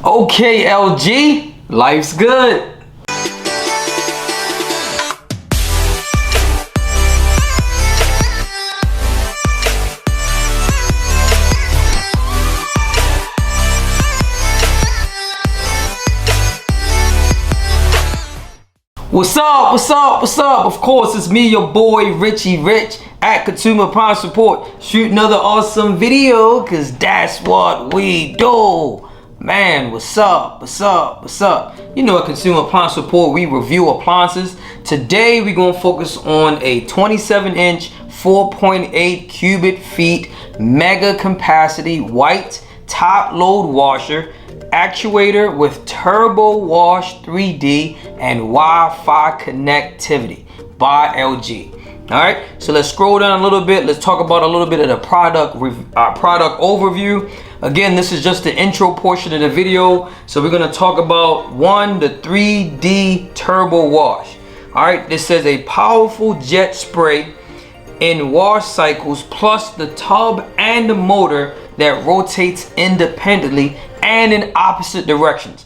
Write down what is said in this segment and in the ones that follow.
Okay, LG, life's good. What's up, what's up, what's up? Of course, it's me, your boy, Richie Rich, at Consumer Appliance Support. Shoot another awesome video, cause that's what we do. Man, what's up, what's up, what's up? You know, at Consumer Appliance Support, we review appliances. Today, we're gonna focus on a 27-inch, 4.8 cubic feet, mega capacity, white, top load washer, actuator with TurboWash 3D and Wi-Fi connectivity by LG. All right, so let's scroll down a little bit. Let's talk about a little bit of the product overview. Again, this is just the intro portion of the video. So we're gonna talk about the 3D Turbo Wash. All right, this says a powerful jet spray in wash cycles plus the tub and the motor that rotates independently and in opposite directions.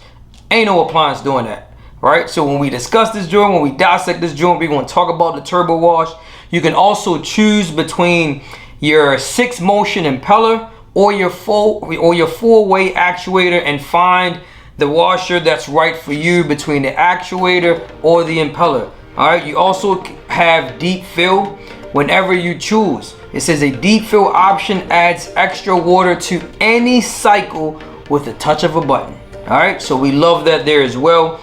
Ain't no appliance doing that, right? So when we discuss this joint, when we dissect this joint, we're gonna talk about the Turbo Wash. You can also choose between your 6-motion impeller or your four-way actuator and find the washer that's right for you between the actuator or the impeller. All right, you also have deep fill whenever you choose. It says a deep fill option adds extra water to any cycle with a touch of a button. All right, so we love that there as well.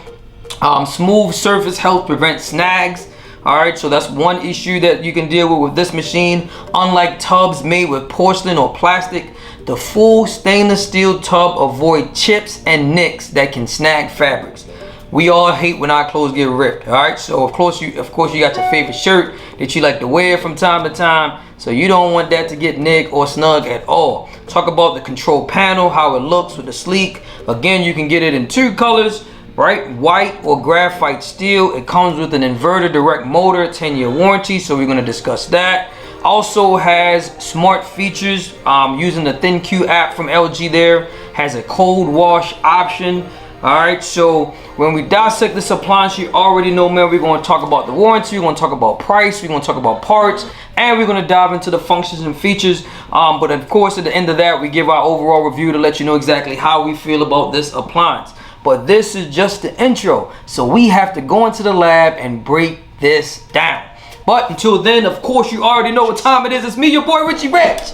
Smooth surface helps prevent snags. All right, so that's one issue that you can deal with this machine. Unlike tubs made with porcelain or plastic, the full stainless steel tub avoid chips and nicks that can snag fabrics. We all hate when our clothes get ripped. All right, so of course you got your favorite shirt that you like to wear from time to time, so you don't want that to get nicked or snug at all. Talk about the control panel, how it looks with the sleek. Again, you can get it in 2 colors, right? White or graphite steel. It comes with an inverter direct motor, 10-year warranty, so we're going to discuss that. Also has smart features using the ThinQ app from LG. There has a cold wash option. All right, so when we dissect this appliance, you already know, man, we're going to talk about the warranty, we're going to talk about price, we're going to talk about parts, and we're going to dive into the functions and features. But of course, at the end of that, we give our overall review to let you know exactly how we feel about this appliance. But this is just the intro, so we have to go into the lab and break this down. But until then, of course, you already know what time it is. It's me, your boy, Richie Rich,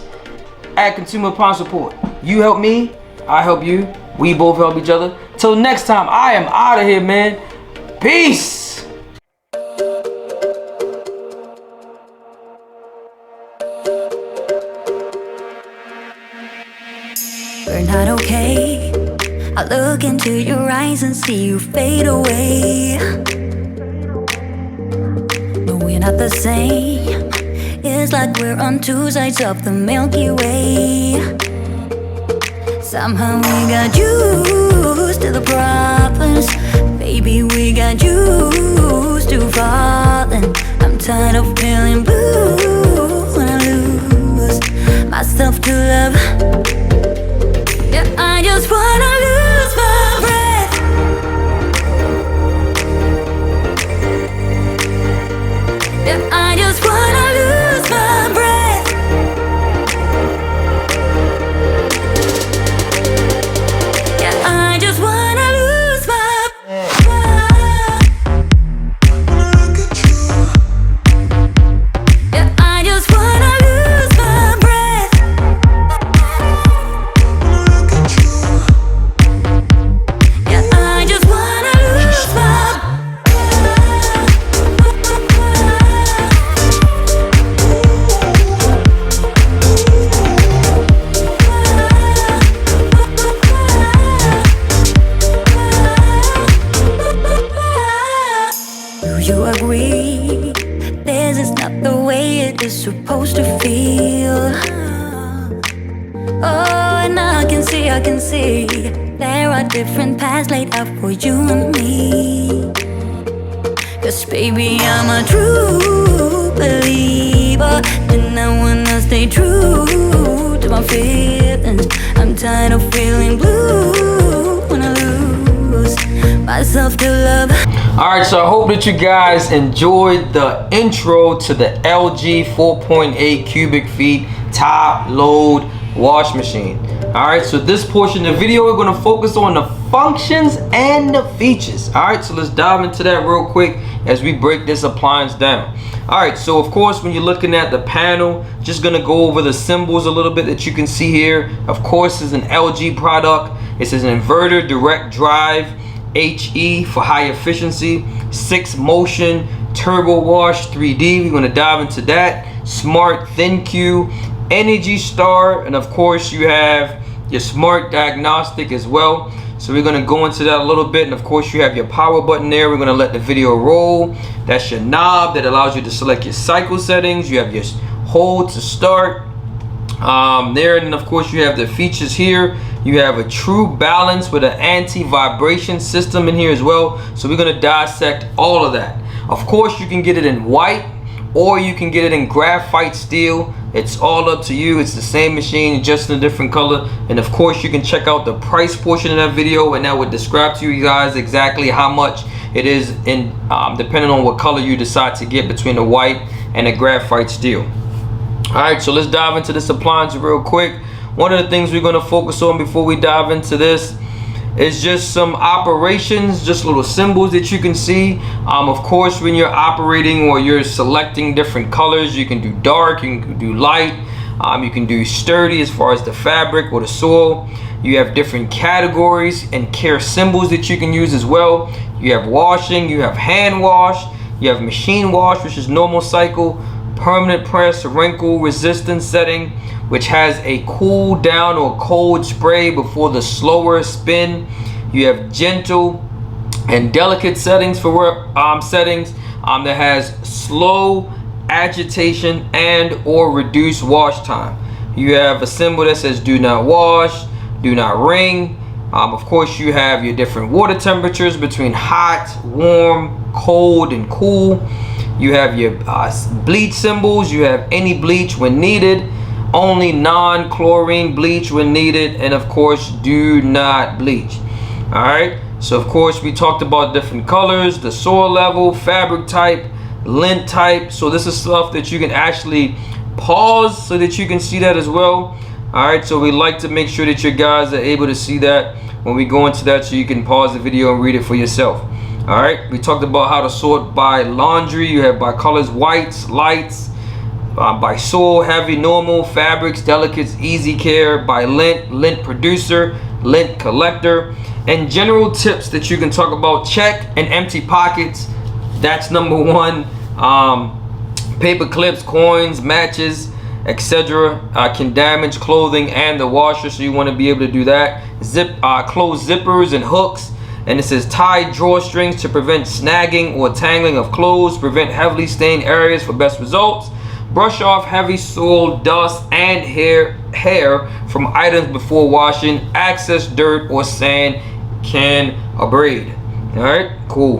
at Consumer Appliance Support. You help me, I help you. We both help each other. Till next time, I am out of here, man. Peace. We're not okay. I look into your eyes and see you fade away. No, we're not the same. It's like we're on 2 sides of the Milky Way. Somehow we got used to the problems. Baby, we got used to falling. I'm tired of feeling blue when I lose myself to love. Yeah, I just wanna lose my breath. Yeah, I just wanna lose my breath. You agree, this is not the way it is supposed to feel. Oh, and I can see there are different paths laid out for you and me. 'Cause baby, I'm a true believer, and I wanna stay true to my feelings. I'm tired of feeling blue when I myself to love. Alright, so I hope that you guys enjoyed the intro to the LG 4.8 cubic feet top load wash machine. Alright, so this portion of the video we're going to focus on the functions and the features. Alright, so let's dive into that real quick as we break this appliance down. Alright, so of course when you're looking at the panel, just going to go over the symbols a little bit that you can see here. Of course, it's an LG product. It says an inverter direct drive HE for high efficiency, 6 motion turbo wash 3D. We're going to dive into that. Smart ThinQ, Energy Star, and of course you have your smart diagnostic as well. So we're going to go into that a little bit, and of course you have your power button there. We're going to let the video roll. That's your knob that allows you to select your cycle settings. You have your hold to start there, and then of course you have the features here. You have a true balance with an anti-vibration system in here as well. So we're going to dissect all of that. Of course you can get it in white or you can get it in graphite steel. It's all up to you. It's the same machine, just in a different color. And of course you can check out the price portion of that video, and that would describe to you guys exactly how much it is in depending on what color you decide to get between the white and the graphite steel. Alright, so let's dive into this appliance real quick. One of the things we're going to focus on before we dive into this is just some operations, just little symbols that you can see. Of course, when you're operating or you're selecting different colors, you can do dark, you can do light, you can do sturdy as far as the fabric or the soil. You have different categories and care symbols that you can use as well. You have washing, you have hand wash, you have machine wash, which is normal cycle, permanent press, wrinkle resistance setting, which has a cool down or cold spray before the slower spin. You have gentle and delicate settings for settings that has slow agitation and or reduced wash time. You have a symbol that says do not wash, do not wring. Of course you have your different water temperatures between hot, warm, cold, and cool. You have your bleach symbols. You have any bleach when needed, only non-chlorine bleach when needed, and of course do not bleach. All right, so of course we talked about different colors, the soil level, fabric type, lint type. So this is stuff that you can actually pause so that you can see that as well. All right, so we like to make sure that you guys are able to see that when we go into that, so you can pause the video and read it for yourself. All right, we talked about how to sort by laundry. You have by colors, whites, lights, by soil, heavy, normal, fabrics, delicates, easy care, by lint, lint producer, lint collector, and general tips that you can talk about. Check and empty pockets. That's number one. Paper clips, coins, matches, etc. Can damage clothing and the washer, so you want to be able to do that. Close zippers and hooks. And it says tie drawstrings to prevent snagging or tangling of clothes, prevent heavily stained areas for best results. Brush off heavy soil, dust, and hair from items before washing. Access dirt or sand can abrade. All right, cool.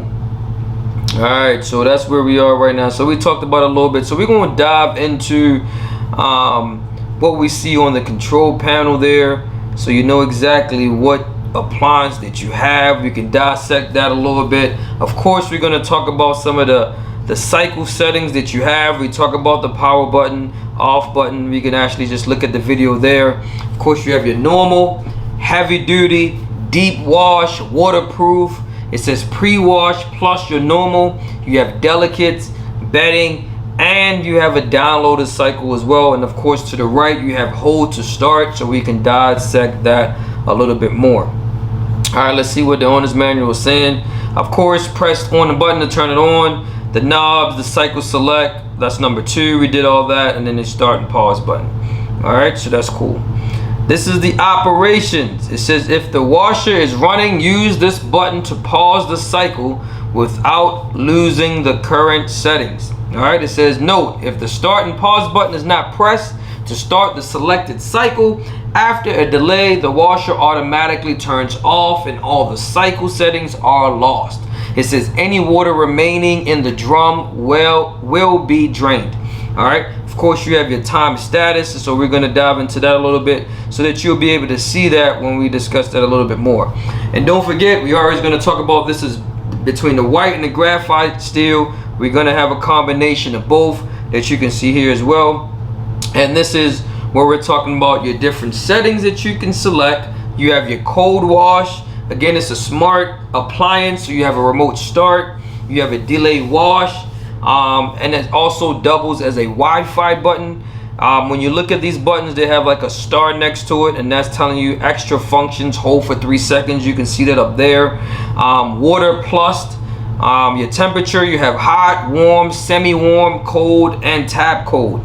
All right, so that's where we are right now. So we talked about it a little bit. So we're going to dive into what we see on the control panel there, so you know exactly what appliance that you have. We can dissect that a little bit. Of course, we're going to talk about some of the cycle settings that you have. We talk about the power button, off button. We can actually just look at the video there. Of course, you have your normal, heavy duty, deep wash, waterproof. It says pre-wash plus your normal. You have delicates, bedding, and you have a downloaded cycle as well. And of course, to the right you have hold to start, so we can dissect that a little bit more. All right, let's see what the owner's manual is saying. Of course, press on the button to turn it on. The knobs, the cycle select, that's number 2. We did all that, and then the start and pause button. All right, so that's cool. This is the operations. It says if the washer is running, use this button to pause the cycle without losing the current settings. All right, it says note, if the start and pause button is not pressed to start the selected cycle, after a delay, the washer automatically turns off and all the cycle settings are lost. It says any water remaining in the drum will be drained. All right, Of course, you have your time status, so we're going to dive into that a little bit so that you'll be able to see that when we discuss that a little bit more. And don't forget, we are always going to talk about this is between the white and the graphite steel. We're going to have a combination of both that you can see here as well. And this is where we're talking about your different settings that you can select. You have your ColdWash. Again, it's a smart appliance, so you have a remote start. You have a delay wash, and it also doubles as a Wi-Fi button. When you look at these buttons, they have like a star next to it, and that's telling you extra functions. Hold for 3 seconds. You can see that up there. Water plus, your temperature. You have hot, warm, semi-warm, cold, and tap cold.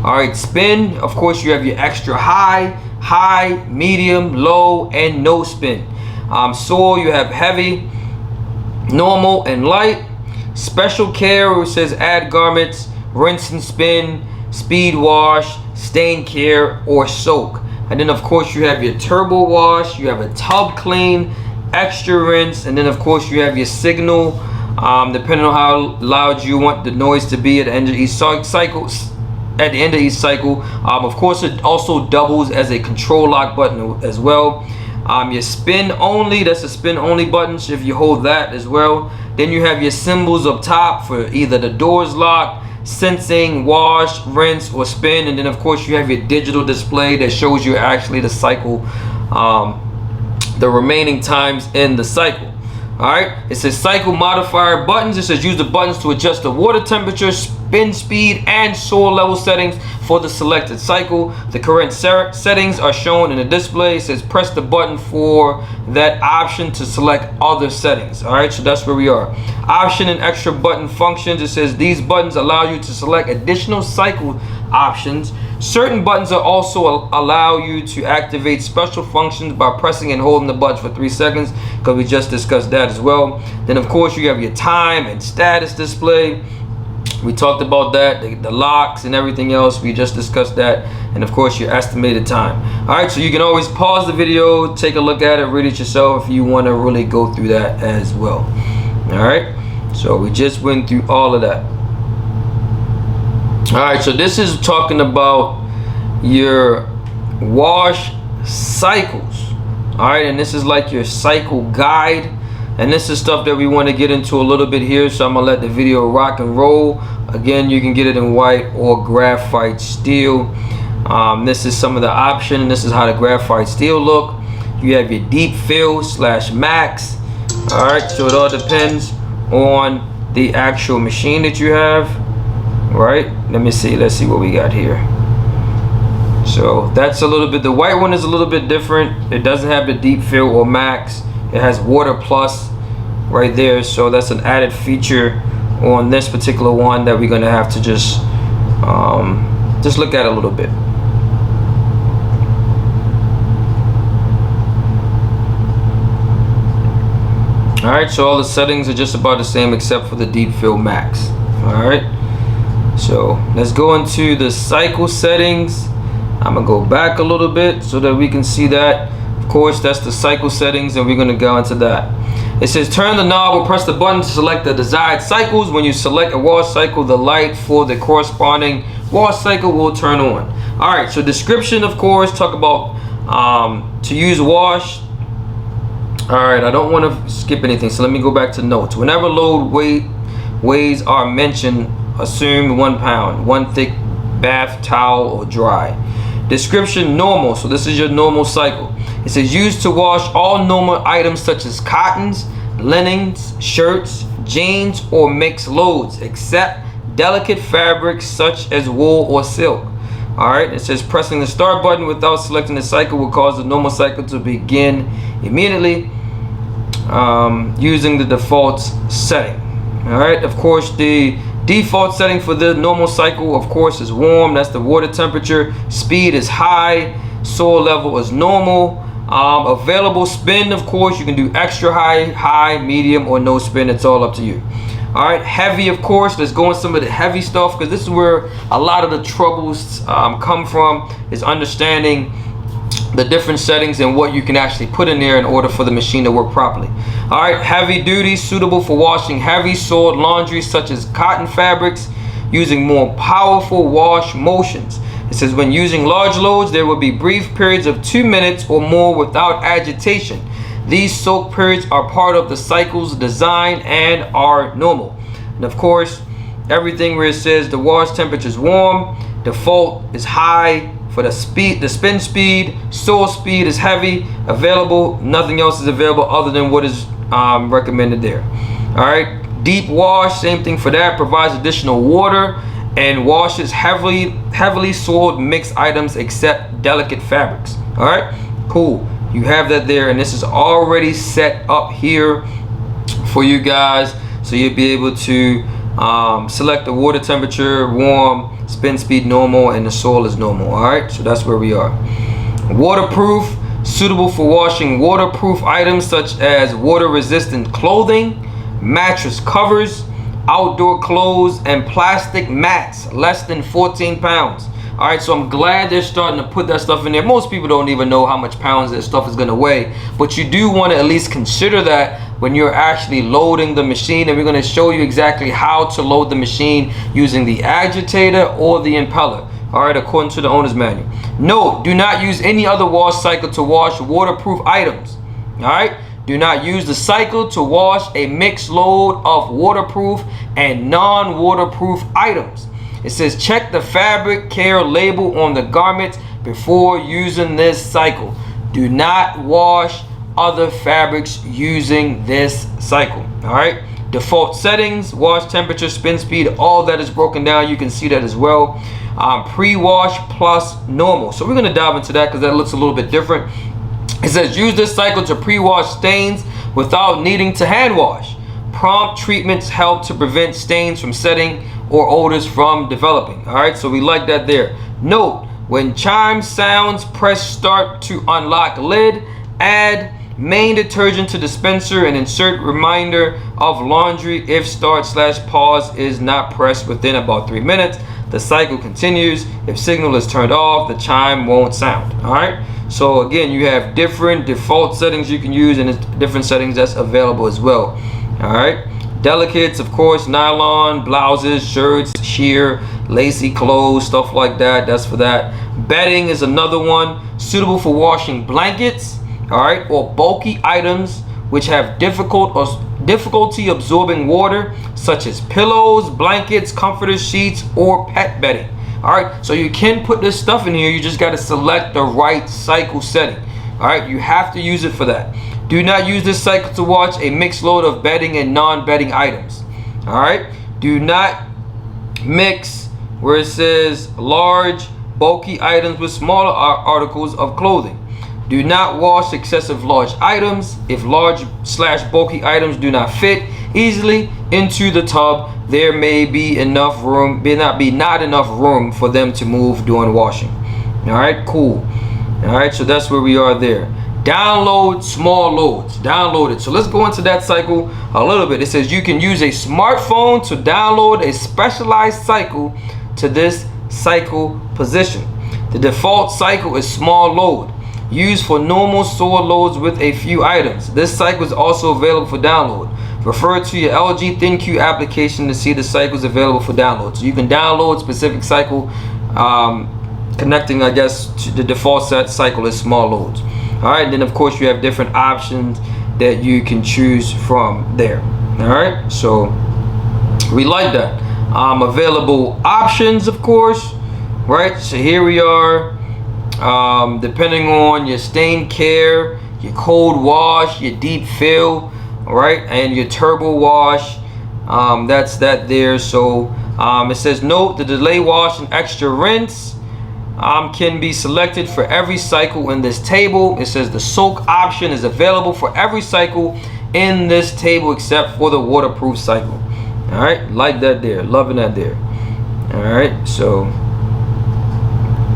All right, spin. Of course, you have your extra high, medium, low, and no spin. Soil, you have heavy, normal, and light. Special care, which says add garments, rinse and spin, speed wash, stain care, or soak. And then of course you have your turbo wash, you have a tub clean, extra rinse, and then of course you have your signal, depending on how loud you want the noise to be at the end of each cycle. Of course, it also doubles as a control lock button as well. Your spin only, that's a spin only button, so if you hold that as well. Then you have your symbols up top for either the doors lock, sensing, wash, rinse, or spin. And then of course you have your digital display that shows you actually the cycle, the remaining times in the cycle. Alright, it says cycle modifier buttons. It says use the buttons to adjust the water temperature, spin speed, and soil level settings for the selected cycle. The current settings are shown in the display. It says press the button for that option to select other settings. Alright, so that's where we are. Option and extra button functions. It says these buttons allow you to select additional cycle options. Certain buttons are also allow you to activate special functions by pressing and holding the buttons for 3 seconds, because we just discussed that as well. Then of course you have your time and status display. We talked about that, the locks and everything else. We just discussed that. And of course your estimated time. All right, so you can always pause the video, take a look at it, read it yourself if you want to really go through that as well. All right, so we just went through all of that. All right, so this is talking about your wash cycles. All right, and this is like your cycle guide, and this is stuff that we want to get into a little bit here, so I'm gonna let the video rock and roll. Again, you can get it in white or graphite steel. This is some of the options. This is how the graphite steel look. You have your deep fill / max. All right, so it all depends on the actual machine that you have. Right, let me see, let's see what we got here. So that's a little bit, the white one is a little bit different. It doesn't have the deep fill or max. It has water plus right there, so that's an added feature on this particular one that we're going to have to just look at a little bit. All right, so all the settings are just about the same except for the deep fill max. All right, so let's go into the cycle settings. I'm gonna go back a little bit so that we can see that. Of course, that's the cycle settings, and we're gonna go into that. It says turn the knob or press the button to select the desired cycles. When you select a wash cycle, the light for the corresponding wash cycle will turn on. All right, so description, of course, talk about to use wash. All right, I don't want to skip anything, so let me go back to notes. Whenever load weighs are mentioned, assume 1 pound, 1 thick bath towel or dry. Description normal, so this is your normal cycle. It says used to wash all normal items such as cottons, linens, shirts, jeans, or mixed loads, except delicate fabrics such as wool or silk. Alright, it says pressing the start button without selecting the cycle will cause the normal cycle to begin immediately using the default setting. Alright, of course the default setting for the normal cycle, of course, is warm. That's the water temperature. Speed is high. Soil level is normal. Available spin, of course, you can do extra high, medium, or no spin. It's all up to you. All right, heavy, of course. Let's go in some of the heavy stuff, because this is where a lot of the troubles come from, is understanding the different settings and what you can actually put in there in order for the machine to work properly. All right, heavy duty, suitable for washing heavy soiled laundry such as cotton fabrics, using more powerful wash motions. It says when using large loads, there will be brief periods of 2 minutes or more without agitation. These soak periods are part of the cycle's design and are normal. And of course, everything where it says the wash temperature is warm, default is high for the speed, the spin speed, source speed is heavy, available, nothing else is available other than what is recommended there. All right, deep wash, same thing for that, provides additional water and washes heavily soiled mixed items except delicate fabrics. All right, cool. You have that there, and this is already set up here for you guys, so you'll be able to select the water temperature, warm, spin speed normal, and the soil is normal. All right, so that's where we are. Waterproof, suitable for washing waterproof items such as water resistant clothing, mattress covers, outdoor clothes, and plastic mats less than 14 pounds. All right, so I'm glad they're starting to put that stuff in there. Most people don't even know how much pounds that stuff is going to weigh, but you do want to at least consider that when you're actually loading the machine, and we're going to show you exactly how to load the machine using the agitator or the impeller. All right, according to the owner's manual. Note, do not use any other wash cycle to wash waterproof items. All right, do not use the cycle to wash a mixed load of waterproof and non-waterproof items. It says check the fabric care label on the garments before using this cycle. Do not wash other fabrics using this cycle. All right, default settings, wash temperature, spin speed, all that is broken down. You can see that as well. Pre-wash plus normal. So we're going to dive into that because that looks a little bit different. It says use this cycle to pre-wash stains without needing to hand wash. Prompt treatments help to prevent stains from setting or odors from developing. All right, so we like that there. Note, when chime sounds, press start to unlock lid, add main detergent to dispenser, and insert reminder of laundry if start/pause is not pressed within about 3 minutes. The cycle continues. If signal is turned off, the chime won't sound. All right, so again, you have different default settings you can use, and it's different settings that's available as well. All right, delicates, of course, nylon blouses, shirts, sheer, lacy clothes, stuff like that, that's for that. Bedding is another one, suitable for washing blankets, all right, or bulky items which have difficulty absorbing water, such as pillows, blankets, comforters, sheets, or pet bedding. All right, so you can put this stuff in here, you just got to select the right cycle setting. All right, you have to use it for that. Do not use this cycle to wash a mixed load of bedding and non-bedding items. All right, do not mix where it says large bulky items with smaller articles of clothing. Do not wash excessive large items. If large/bulky items do not fit easily into the tub, there may be enough room, not enough room for them to move during washing. All right, cool. All right, so that's where we are there. Download small loads. Download it. So let's go into that cycle a little bit. It says you can use a smartphone to download a specialized cycle to this cycle position. The default cycle is small load, used for normal store loads with a few items. This cycle is also available for download. Refer to your LG ThinQ application to see the cycles available for download. So you can download specific cycle, connecting, I guess, to the default set cycle is small loads. All right, then of course you have different options that you can choose from there. All right, so we like that. Available options, of course, right? So here we are. Depending on your stain care, your cold wash, your deep fill, all right, and your turbo wash, that's that there. So it says note the delay wash and extra rinse can be selected for every cycle in this table. It says the soak option is available for every cycle in this table except for the waterproof cycle. All right, like that there, loving that there. All right, so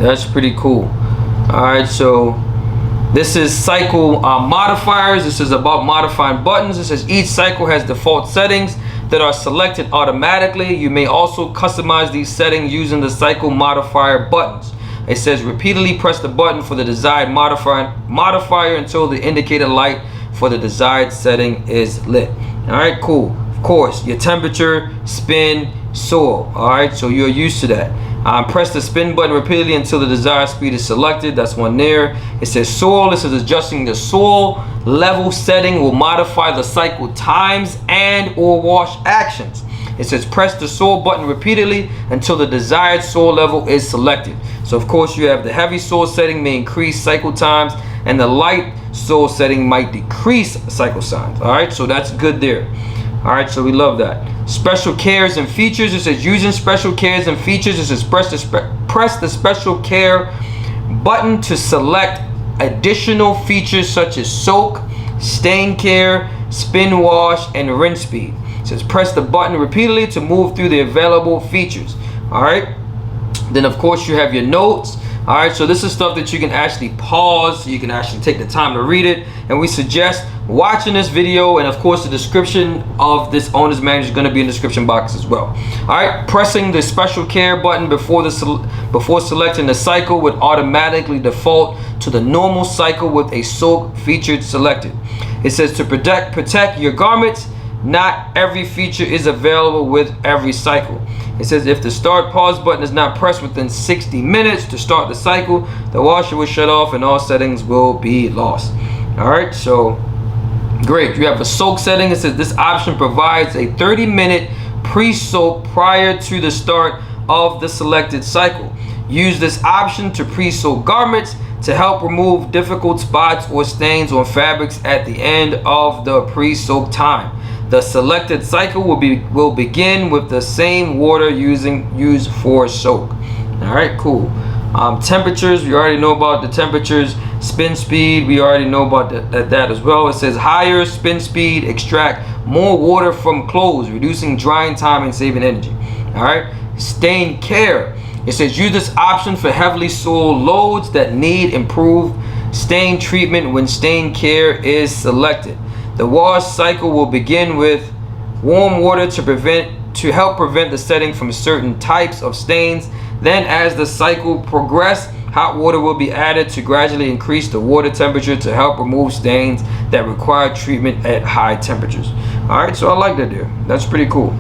that's pretty cool. All right, so this is cycle modifiers. This is about modifying buttons. It says each cycle has default settings that are selected automatically. You may also customize these settings using the cycle modifier buttons. It says repeatedly press the button for the desired modifier until the indicator light for the desired setting is lit. All right, cool. Of course, your temperature, spin, soil. All right, so you're used to that. Press the spin button repeatedly until the desired speed is selected. That's one there. It says soil. This is adjusting the soil level setting will modify the cycle times and or wash actions. It says press the soil button repeatedly until the desired soil level is selected. So of course you have the heavy soil setting may increase cycle times, and the light soil setting might decrease cycle times. All right, so that's good there. All right, so we love that. Special cares and features. It says using special cares and features. It says press the special care button to select additional features such as soak, stain care, spin wash, and rinse speed. It says press the button repeatedly to move through the available features. All right. Then of course you have your notes. All right, so this is stuff that you can actually pause, so you can actually take the time to read it, and we suggest watching this video, and of course the description of this owner's manual is going to be in the description box as well. All right, pressing the special care button before selecting the cycle would automatically default to the normal cycle with a soak featured selected. It says to protect your garments, not every feature is available with every cycle. It says if the start pause button is not pressed within 60 minutes to start the cycle, the washer will shut off and all settings will be lost. All right, so great. You have a soak setting. It says this option provides a 30-minute pre-soak prior to the start of the selected cycle. Use this option to pre-soak garments to help remove difficult spots or stains on fabrics at the end of the pre-soak time. The selected cycle will begin with the same water used for soak. All right, cool. Temperatures, we already know about the temperatures. Spin speed, we already know about that as well. It says higher spin speed, extract more water from clothes, reducing drying time and saving energy. All right, stain care. It says use this option for heavily soiled loads that need improved stain treatment when stain care is selected. The wash cycle will begin with warm water to help prevent the setting from certain types of stains. Then as the cycle progresses, hot water will be added to gradually increase the water temperature to help remove stains that require treatment at high temperatures. All right, so I like that there. That's pretty cool.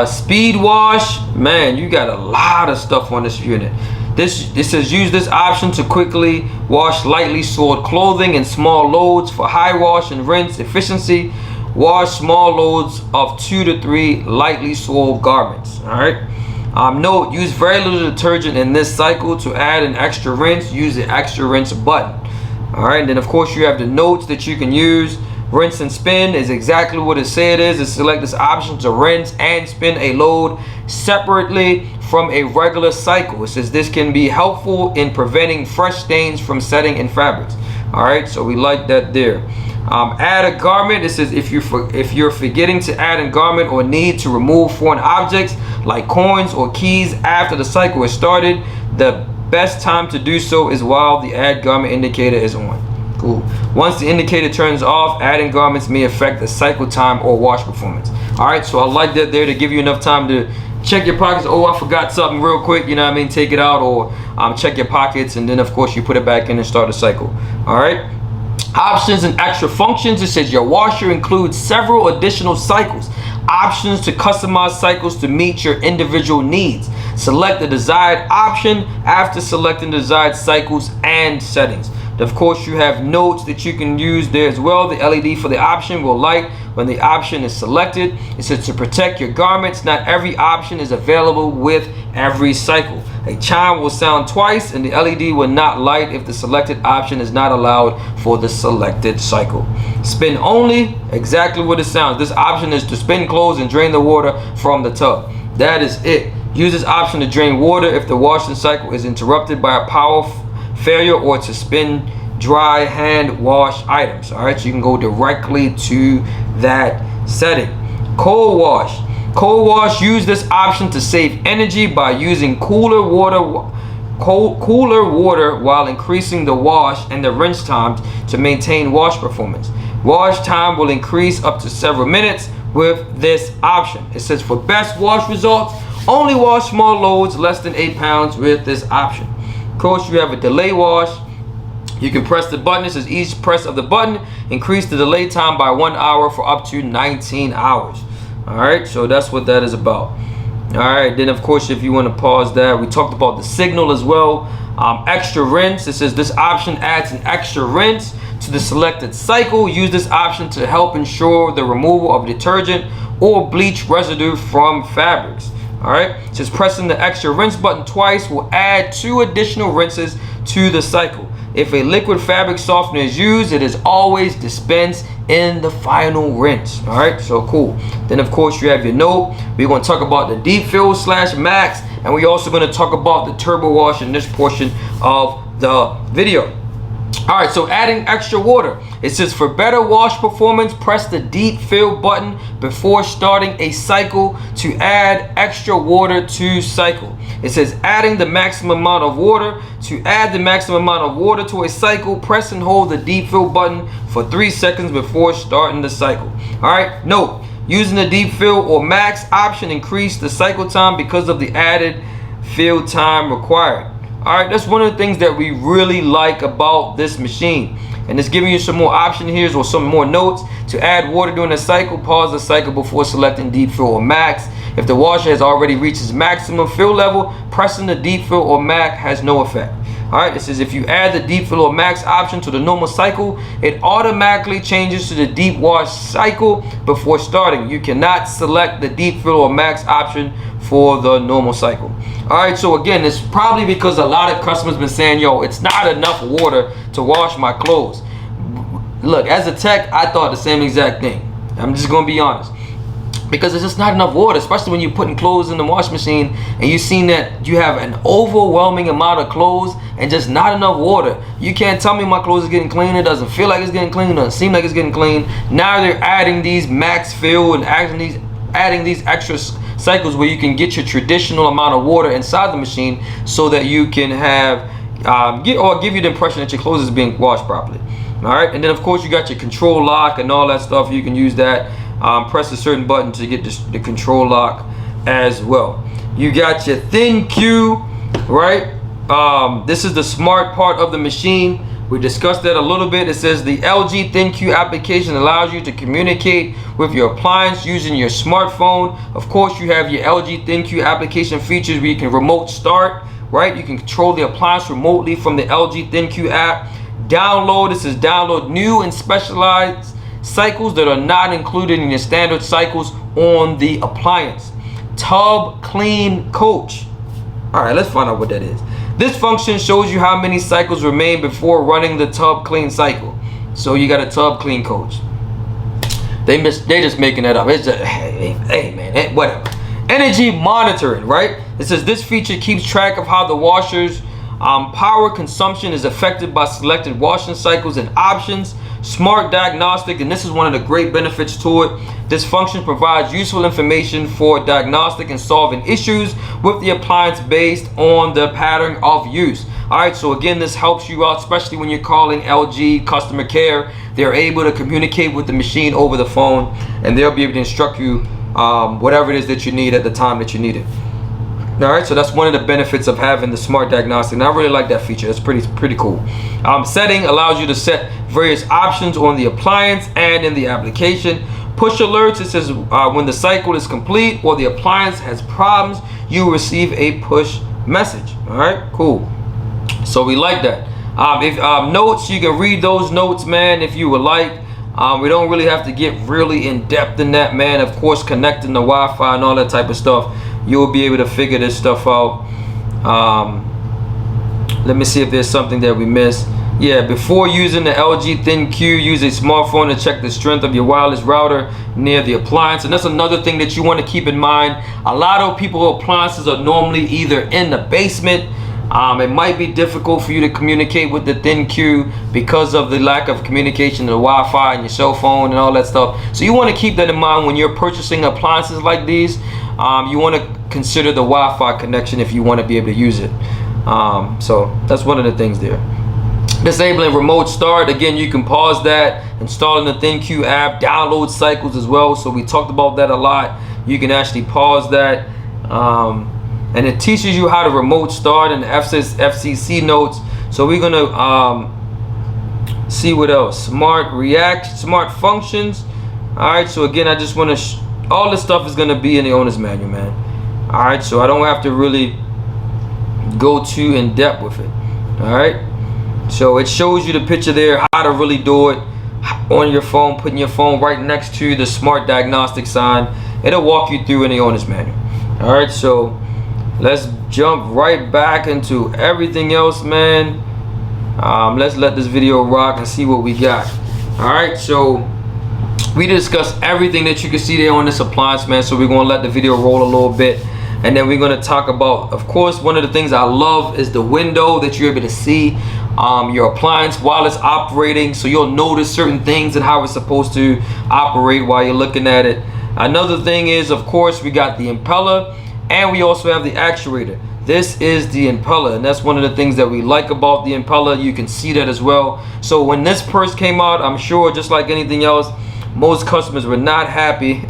Speed wash, man, you got a lot of stuff on this unit. This says use this option to quickly wash lightly soiled clothing in small loads for high wash and rinse efficiency. Wash small loads of 2 to 3 lightly soiled garments. All right. Note: use very little detergent in this cycle. To add an extra rinse, use the extra rinse button. All right. And then of course you have the notes that you can use. Rinse and spin is exactly what it said it is. Select this option to rinse and spin a load separately from a regular cycle. It says this can be helpful in preventing fresh stains from setting in fabrics. All right, so we like that there. Add a garment. It says if you're forgetting to add a garment or need to remove foreign objects like coins or keys after the cycle is started, the best time to do so is while the add garment indicator is on. Cool. Once the indicator turns off, adding garments may affect the cycle time or wash performance. All right, so I like that there to give you enough time to check your pockets. Oh, I forgot something real quick, you know what I mean? Take it out, or check your pockets, and then of course you put it back in and start a cycle. All right. Options and extra functions. It says your washer includes several additional cycles. Options to customize cycles to meet your individual needs. Select the desired option after selecting desired cycles and settings. Of course, you have notes that you can use there as well. The LED for the option will light when the option is selected. It says to protect your garments, not every option is available with every cycle. A chime will sound twice and the LED will not light if the selected option is not allowed for the selected cycle. Spin only, exactly what it sounds. This option is to spin clothes and drain the water from the tub. That is it. Use this option to drain water if the washing cycle is interrupted by a power failure or to spin dry hand wash items. All right, so you can go directly to that setting. Cold wash. Cold wash, use this option to save energy by using cooler water while increasing the wash and the rinse times to maintain wash performance. Wash time will increase up to several minutes with this option. It says for best wash results, only wash small loads less than 8 pounds with this option. Of course, you have a delay wash. You can press the button. It says each press of the button increase the delay time by 1 hour for up to 19 hours. All right, so that's what that is about. All right, then of course, if you want to pause that, we talked about the signal as well. Extra rinse. It says this option adds an extra rinse to the selected cycle. Use this option to help ensure the removal of detergent or bleach residue from fabrics. All right, it says pressing the extra rinse button twice will add 2 additional rinses to the cycle. If a liquid fabric softener is used, it is always dispensed in the final rinse. All right, so cool. Then of course you have your note. We're going to talk about the deep fill / max, and we're also going to talk about the turbo wash in this portion of the video. All right, so adding extra water. It says for better wash performance, press the deep fill button before starting a cycle to add extra water to cycle. It says adding the maximum amount of water. To add the maximum amount of water to a cycle, press and hold the deep fill button for 3 seconds before starting the cycle. All right, note, using the deep fill or max option increase the cycle time because of the added fill time required. All right, that's one of the things that we really like about this machine. And it's giving you some more options here or some more notes. To add water during the cycle, pause the cycle before selecting deep fill or max. If the washer has already reached its maximum fill level, pressing the deep fill or max has no effect. All right, it says if you add the deep fill or max option to the normal cycle, it automatically changes to the deep wash cycle before starting. You cannot select the deep fill or max option for the normal cycle. All right, so again, it's probably because a lot of customers been saying, yo, it's not enough water to wash my clothes. Look, as a tech, I thought the same exact thing. I'm just gonna be honest. Because it's just not enough water, especially when you're putting clothes in the wash machine and you've seen that you have an overwhelming amount of clothes and just not enough water. You can't tell me my clothes is getting clean. It doesn't feel like it's getting clean. It doesn't seem like it's getting clean. Now they're adding these max fill and adding these extra cycles where you can get your traditional amount of water inside the machine so that you can have give you the impression that your clothes is being washed properly. All right, and then of course you got your control lock and all that stuff. You can use that. Press a certain button to get the control lock as well. You got your thin Q, right? This is the smart part of the machine. We discussed that a little bit. It says the LG Thin Q application allows you to communicate with your appliance using your smartphone. Of course, you have your LG Thin Q application features where you can remote start, right? You can control the appliance remotely from the LG Thin Q app. Download, this is download new and specialized cycles that are not included in your standard cycles on the appliance. Tub clean coach. All right, let's find out what that is. This function shows you how many cycles remain before running the tub clean cycle. So you got a tub clean coach. They just making that up. It's just, hey man, whatever. Energy monitoring, right? It says this feature keeps track of how the washer's power consumption is affected by selected washing cycles and options. Smart diagnostic, and this is one of the great benefits to it. This function provides useful information for diagnostic and solving issues with the appliance based on the pattern of use. All right, so again, this helps you out, especially when you're calling LG customer care. They're able to communicate with the machine over the phone, and they'll be able to instruct you whatever it is that you need at the time that you need it. All right, so that's one of the benefits of having the smart diagnostic, and I really like that feature. It's pretty cool. Setting allows you to set various options on the appliance and in the application. Push alerts, it says when the cycle is complete or the appliance has problems, you will receive a push message. All right, cool. So we like that. Notes, you can read those notes, man, if you would like. We don't really have to get really in depth in that, man. Of course, connecting the Wi-Fi and all that type of stuff, you'll be able to figure this stuff out. Let me see if there's something that we missed. Yeah, before using the LG Thin Q, use a smartphone to check the strength of your wireless router near the appliance. And that's another thing that you want to keep in mind. A lot of people's appliances are normally either in the basement. It might be difficult for you to communicate with the Thin Q because of the lack of communication, the Wi-Fi and your cell phone and all that stuff. So you want to keep that in mind when you're purchasing appliances like these. You want to consider the Wi-Fi connection if you want to be able to use it. So that's one of the things there. Disabling remote start, again, you can pause that. Installing the Thin Q app, download cycles as well. So we talked about that a lot. You can actually pause that. And it teaches you how to remote start in the FCC notes. So we're gonna see what else. Smart react, smart functions. All right, so again, I just want to all this stuff is gonna be in the owner's manual, man. All right, so I don't have to really go too in depth with it. All right, so it shows you the picture there, how to really do it on your phone, putting your phone right next to the smart diagnostic sign. It'll walk you through in the owner's manual. All right, so let's jump right back into everything else, man. Let's let this video rock and see what we got. All right, so we discussed everything that you can see there on this appliance, man. So we're gonna let the video roll a little bit, and then we're gonna talk about, of course, one of the things I love is the window that you're able to see your appliance while it's operating, so you'll notice certain things and how it's supposed to operate while you're looking at it. Another thing is, of course, we got the impeller, and we also have the actuator. This is the impeller, and that's one of the things that we like about the impeller. You can see that as well. So when this first came out, I'm sure just like anything else, most customers were not happy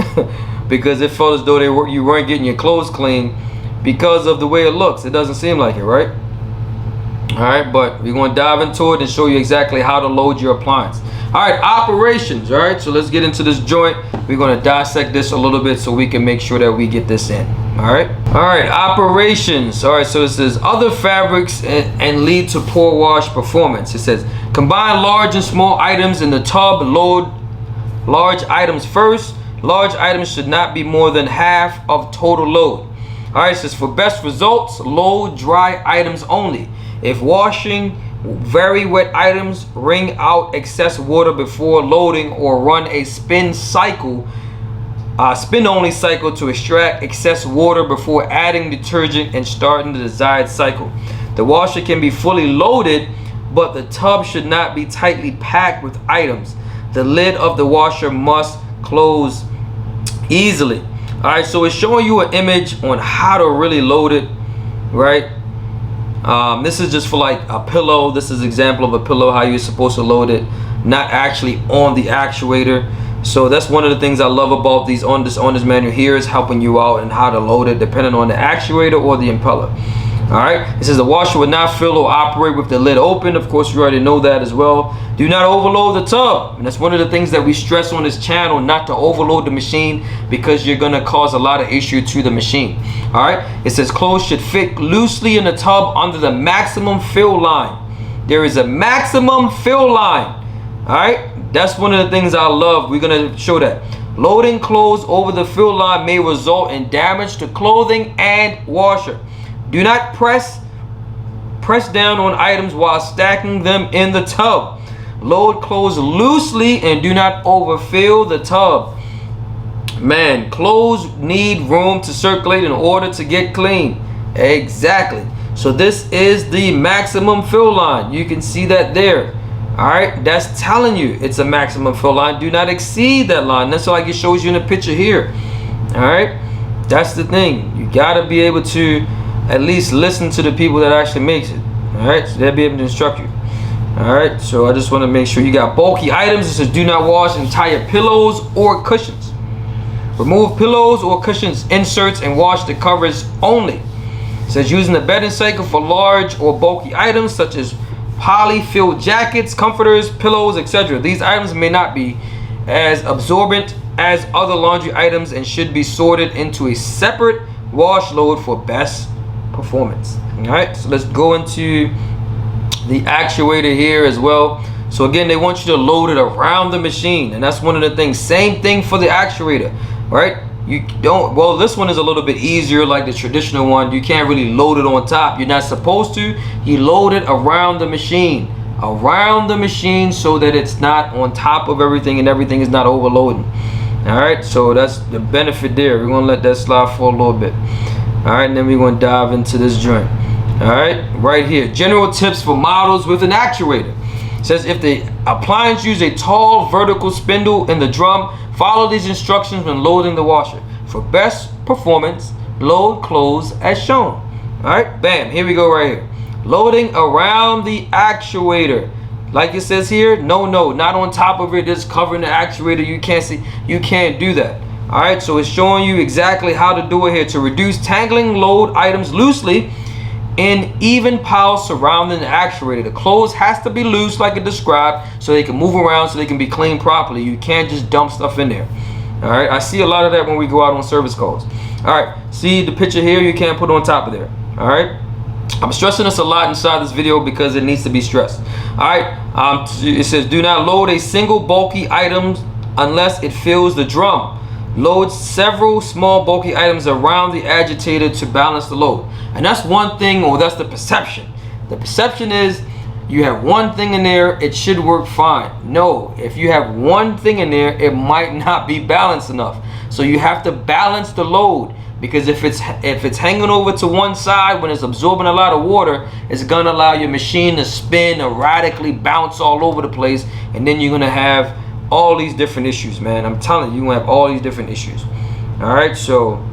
because it felt as though you weren't getting your clothes clean because of the way it looks. It doesn't seem like it, right? All right, but we're going to dive into it and show you exactly how to load your appliance. All right, operations. All right, so let's get into this joint. We're going to dissect this a little bit so we can make sure that we get this in. All right, operations. All right, so it says other fabrics and lead to poor wash performance. It says combine large and small items in the tub. Load large items first. Large items should not be more than half of total load. All right, it says for best results, load dry items only. If washing very wet items, wring out excess water before loading or run a spin only cycle to extract excess water before adding detergent and starting the desired cycle. The washer can be fully loaded, but the tub should not be tightly packed with items. The lid of the washer must close easily. All right, so it's showing you an image on how to really load it, right? This is just for like a pillow. This is an example of a pillow, how you're supposed to load it, not actually on the actuator. So that's one of the things I love about these on this manual here, is helping you out and how to load it depending on the actuator or the impeller. All right, it says the washer will not fill or operate with the lid open. Of course, you already know that as well. Do not overload the tub, and that's one of the things that we stress on this channel, not to overload the machine, because you're gonna cause a lot of issue to the machine. All right, it says clothes should fit loosely in the tub under the maximum fill line. There is a maximum fill line. All right, that's one of the things I love. We're gonna show that. Loading clothes over the fill line may result in damage to clothing and washer. Do not press down on items while stacking them in the tub. Load clothes loosely and do not overfill the tub. Man, clothes need room to circulate in order to get clean. Exactly. So this is the maximum fill line. You can see that there. All right, that's telling you it's a maximum fill line. Do not exceed that line. That's like it shows you in the picture here. All right, that's the thing. You gotta be able to at least listen to the people that actually makes it. All right, so they'll be able to instruct you. All right, so I just want to make sure you got bulky items. It says do not wash entire pillows or cushions. Remove pillows or cushions inserts and wash the covers only. It says using the bedding cycle for large or bulky items such as poly-filled jackets, comforters, pillows, etc. These items may not be as absorbent as other laundry items and should be sorted into a separate wash load for best performance. All right, so let's go into the actuator here as well. So again, they want you to load it around the machine, and that's one of the things. Same thing for the actuator, right? You don't, well, this one is a little bit easier, like the traditional one. You can't really load it on top. You're not supposed to. You load it around the machine, so that it's not on top of everything and everything is not overloading. All right, so that's the benefit there. We're gonna let that slide for a little bit. All right, and then we're going to dive into this joint. All right here, general tips for models with an actuator. It says if the appliance uses a tall vertical spindle in the drum, follow these instructions when loading the washer. For best performance, load clothes as shown. All right, bam, here we go right here. Loading around the actuator. Like it says here, no, not on top of it, just covering the actuator. You can't see, you can't do that. All right, so it's showing you exactly how to do it here. To reduce tangling, load items loosely in even piles surrounding the actuator. The clothes has to be loose like it described, so they can move around, so they can be cleaned properly. You can't just dump stuff in there. All right, I see a lot of that when we go out on service calls. All right, see the picture here, you can't put on top of there. All right, I'm stressing this a lot inside this video because it needs to be stressed. All right, it says do not load a single bulky item unless it fills the drum. Load several small bulky items around the agitator to balance the load. And that's one thing, or that's the perception. The perception is you have one thing in there, it should work fine. No, if you have one thing in there, it might not be balanced enough. So you have to balance the load, because if it's hanging over to one side when it's absorbing a lot of water, it's gonna allow your machine to spin, erratically bounce all over the place, and then you're gonna have all these different issues, man. I'm telling you, you're gonna have all these different issues. All right, so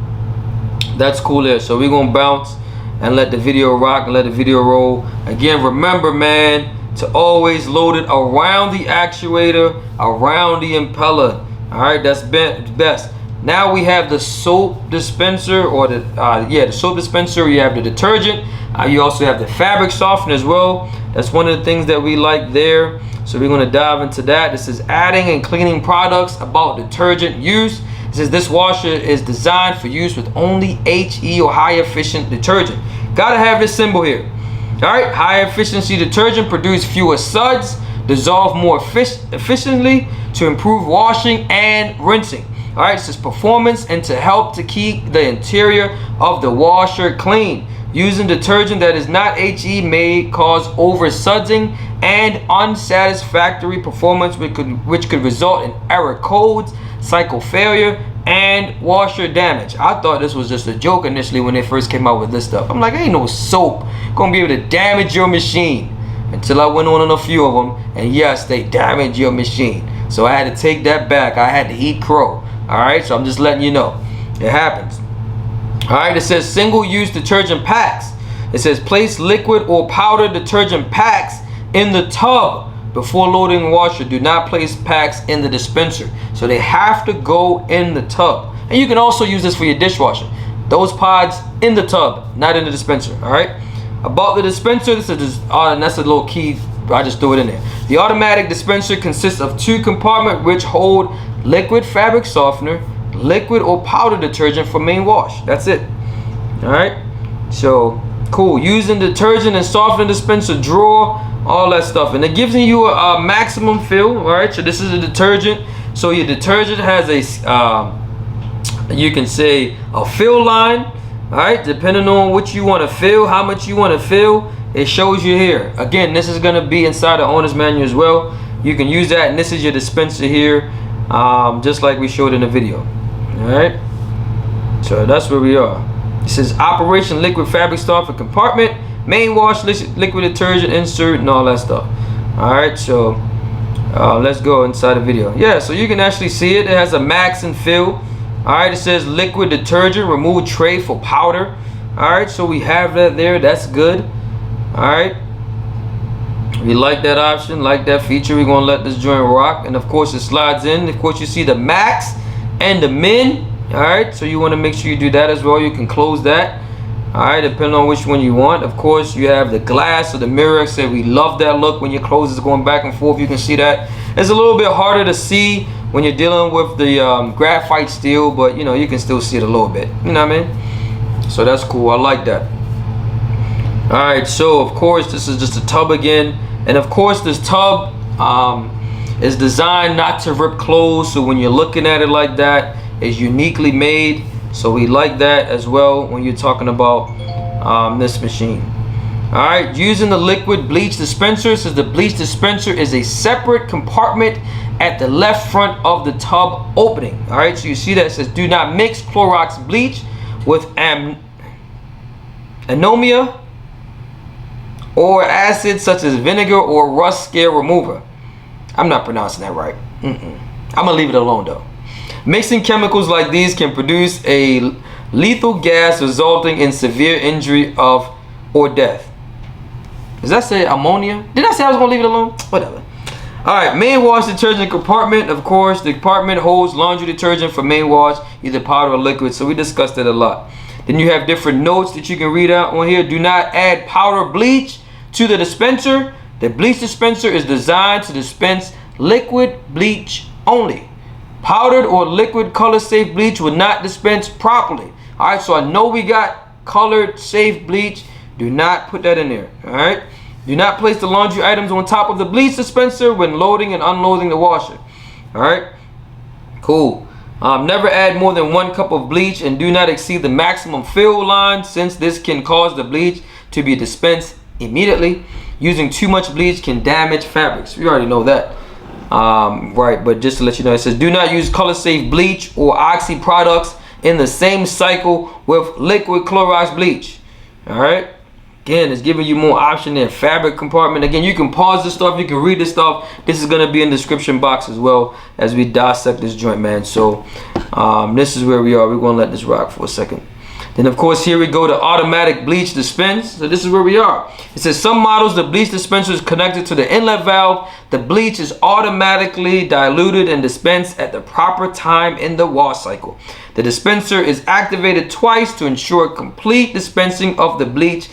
that's cool there. So we're gonna bounce and let the video rock and let the video roll. Again, remember, man, to always load it around the actuator, around the impeller. All right, that's best. Now we have the soap dispenser, or the soap dispenser. You have the detergent. You also have the fabric softener as well. That's one of the things that we like there. So we're going to dive into that. This is adding and cleaning products, about detergent use. It says this washer is designed for use with only HE or high efficient detergent. Gotta have this symbol here. All right, high efficiency detergent produce fewer suds, dissolve more efficiently to improve washing and rinsing. All right, it says performance and to help to keep the interior of the washer clean. Using detergent that is not HE may cause over sudsing and unsatisfactory performance, which could result in error codes, cycle failure, and washer damage. I thought this was just a joke initially when they first came out with this stuff. I'm like, ain't no soap gonna be able to damage your machine, until I went on a few of them, and yes, they damage your machine. So I had to take that back. I had to eat crow. All right, so I'm just letting you know it happens. All right, it says single-use detergent packs. It says place liquid or powder detergent packs in the tub before loading washer. Do not place packs in the dispenser. So they have to go in the tub. And you can also use this for your dishwasher. Those pods in the tub, not in the dispenser. All right. About the dispenser, this is and that's a little key. I just threw it in there. The automatic dispenser consists of two compartments which hold liquid fabric softener, liquid or powder detergent for main wash. That's it. All right. So cool. Using detergent and softener dispenser drawer, all that stuff, and it gives you a maximum fill. All right. So this is a detergent. So your detergent has a you can say a fill line. All right. Depending on what you want to fill, how much you want to fill, it shows you here. Again, this is going to be inside the owner's manual as well. You can use that, and this is your dispenser here, just like we showed in the video. All right, so that's where we are. It says operation liquid fabric softener compartment, main wash liquid detergent insert, and all that stuff. All right, so let's go inside the video. Yeah, so you can actually see it. It has a max and fill. All right, it says liquid detergent, remove tray for powder. All right, so we have that there. That's good. All right, we like that option, like that feature. We're gonna let this joint rock, and of course it slides in. Of course you see the max and the min. All right, so you want to make sure you do that as well. You can close that. All right, depending on which one you want. Of course you have the glass or the mirror. So we love that look when your clothes is going back and forth. You can see that. It's a little bit harder to see when you're dealing with the graphite steel, but you know, you can still see it a little bit. You know what I mean? So that's cool. I like that. All right, so of course this is just a tub again, and of course this tub is designed not to rip clothes. So when you're looking at it like that, it's uniquely made. So we like that as well when you're talking about this machine. All right, using the liquid bleach dispenser. Says the bleach dispenser is a separate compartment at the left front of the tub opening. All right, so you see that it says do not mix Clorox bleach with anomia or acid such as vinegar or rust scale remover. I'm not pronouncing that right. I'm gonna leave it alone though. Mixing chemicals like these can produce a lethal gas resulting in severe injury or death. Does that say ammonia? Did I say I was gonna leave it alone? Whatever. All right, main wash detergent compartment. Of course, the compartment holds laundry detergent for main wash, either powder or liquid. So we discussed it a lot. Then you have different notes that you can read out on here. Do not add powder bleach to the dispenser. The bleach dispenser is designed to dispense liquid bleach only. Powdered or liquid color safe bleach will not dispense properly. All right, so I know we got colored safe bleach. Do not put that in there. All right. Do not place the laundry items on top of the bleach dispenser when loading and unloading the washer. All right. Cool. Never add more than 1 cup of bleach and do not exceed the maximum fill line, since this can cause the bleach to be dispensed immediately. Using too much bleach can damage fabrics. We already know that. Right, but just to let you know, it says do not use color safe bleach or oxy products in the same cycle with liquid chlorized bleach. All right. Again, it's giving you more option in fabric compartment. Again, you can pause this stuff, you can read this stuff. This is going to be in the description box as well as we dissect this joint, man. So this is where we are. We're going to let this rock for a second. Then of course here we go to automatic bleach dispense. So this is where we are. It says some models, the bleach dispenser is connected to the inlet valve. The bleach is automatically diluted and dispensed at the proper time in the wash cycle. The dispenser is activated twice to ensure complete dispensing of the bleach.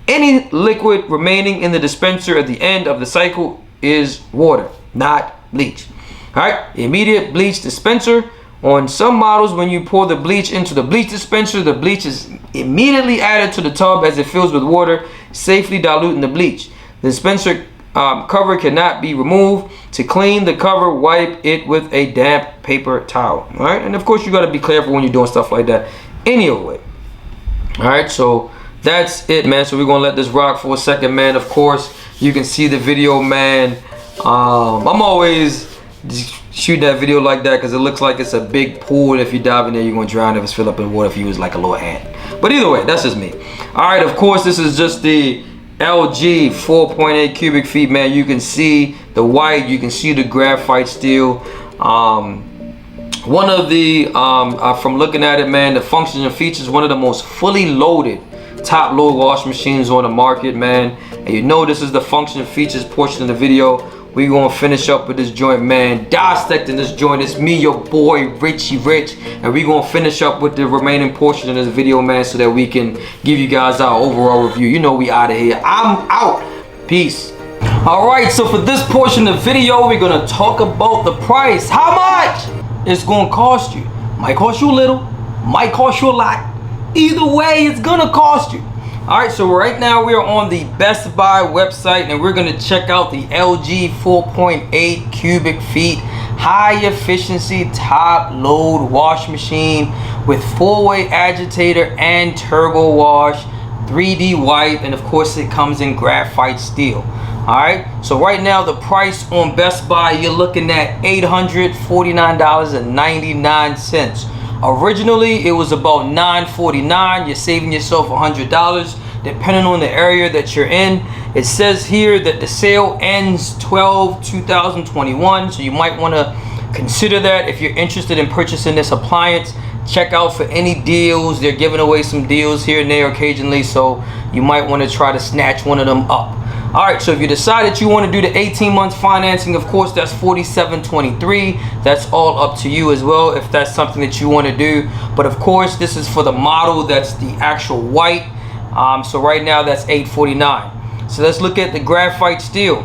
Any liquid remaining in the dispenser at the end of the cycle is water, not bleach. All right, immediate bleach dispenser. On some models, when you pour the bleach into the bleach dispenser, the bleach is immediately added to the tub as it fills with water, safely diluting the bleach. The dispenser cover cannot be removed. To clean the cover, wipe it with a damp paper towel. All right, and of course you got to be careful when you're doing stuff like that anyway. All right, so that's it, man. So we're gonna let this rock for a second, man. Of course you can see the video, man. I'm always shoot that video like that because it looks like it's a big pool. If you dive in there, you're gonna drown if it's filled up in water. If you was like a little ant, but either way, that's just me. All right, of course this is just the LG 4.8 cubic feet, man. You can see the white, you can see the graphite steel. One of the from looking at it, man, the functions and features, one of the most fully loaded top load wash machines on the market, man. And you know this is the function and features portion of the video. We're gonna finish up with this joint, man. Dissecting this joint. It's me, your boy Richie Rich, and we're gonna finish up with the remaining portion of this video, man, so that we can give you guys our overall review. You know we out of here. I'm out. Peace. All right, so for this portion of the video, we're gonna talk about the price. How much it's gonna cost you. Might cost you a little, might cost you a lot. Either way, it's gonna cost you. All right, so right now we are on the Best Buy website and we're gonna check out the LG 4.8 cubic feet high efficiency top load wash machine with 4-way agitator and turbo wash, 3D white, and of course it comes in graphite steel. All right, so right now the price on Best Buy, you're looking at $849.99. Originally it was about $949. You're saving yourself $100 depending on the area that you're in. It says here that the sale ends 12/2021, so you might want to consider that if you're interested in purchasing this appliance. Check out for any deals. They're giving away some deals here and there occasionally, so you might want to try to snatch one of them up. All right, so if you decide that you want to do the 18 months financing, of course that's $47.23. That's all up to you as well if that's something that you want to do. But of course this is for the model that's the actual white. So right now that's $849. So let's look at the graphite steel,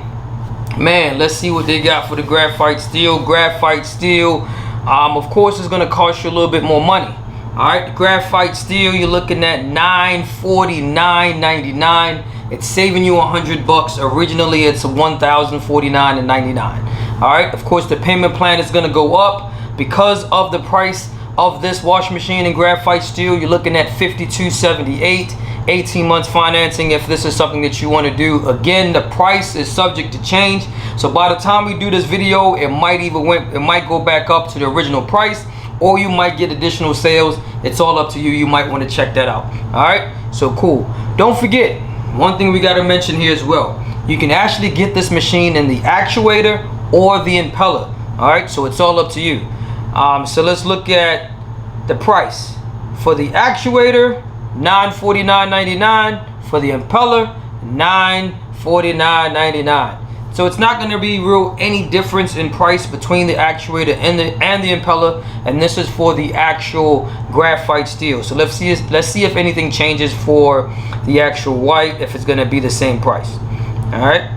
man. Let's see what they got for the graphite steel. Graphite steel, of course, is going to cost you a little bit more money. All right, the graphite steel, you're looking at $949.99. It's saving you $100. Originally it's $1,049.99. All right, of course the payment plan is going to go up because of the price of this wash machine in graphite steel. You're looking at $52.78. 18 months financing if this is something that you want to do. Again, the price is subject to change, so by the time we do this video, it might go back up to the original price, or you might get additional sales. It's all up to you. You might want to check that out. All right, so cool. Don't forget, one thing we got to mention here as well, you can actually get this machine in the actuator or the impeller. All right, so it's all up to you. So let's look at the price for the actuator. $949.99. For the impeller, $949.99. So it's not going to be any difference in price between the actuator and the impeller, and this is for the actual graphite steel. So let's see if anything changes for the actual white, if it's going to be the same price. All right,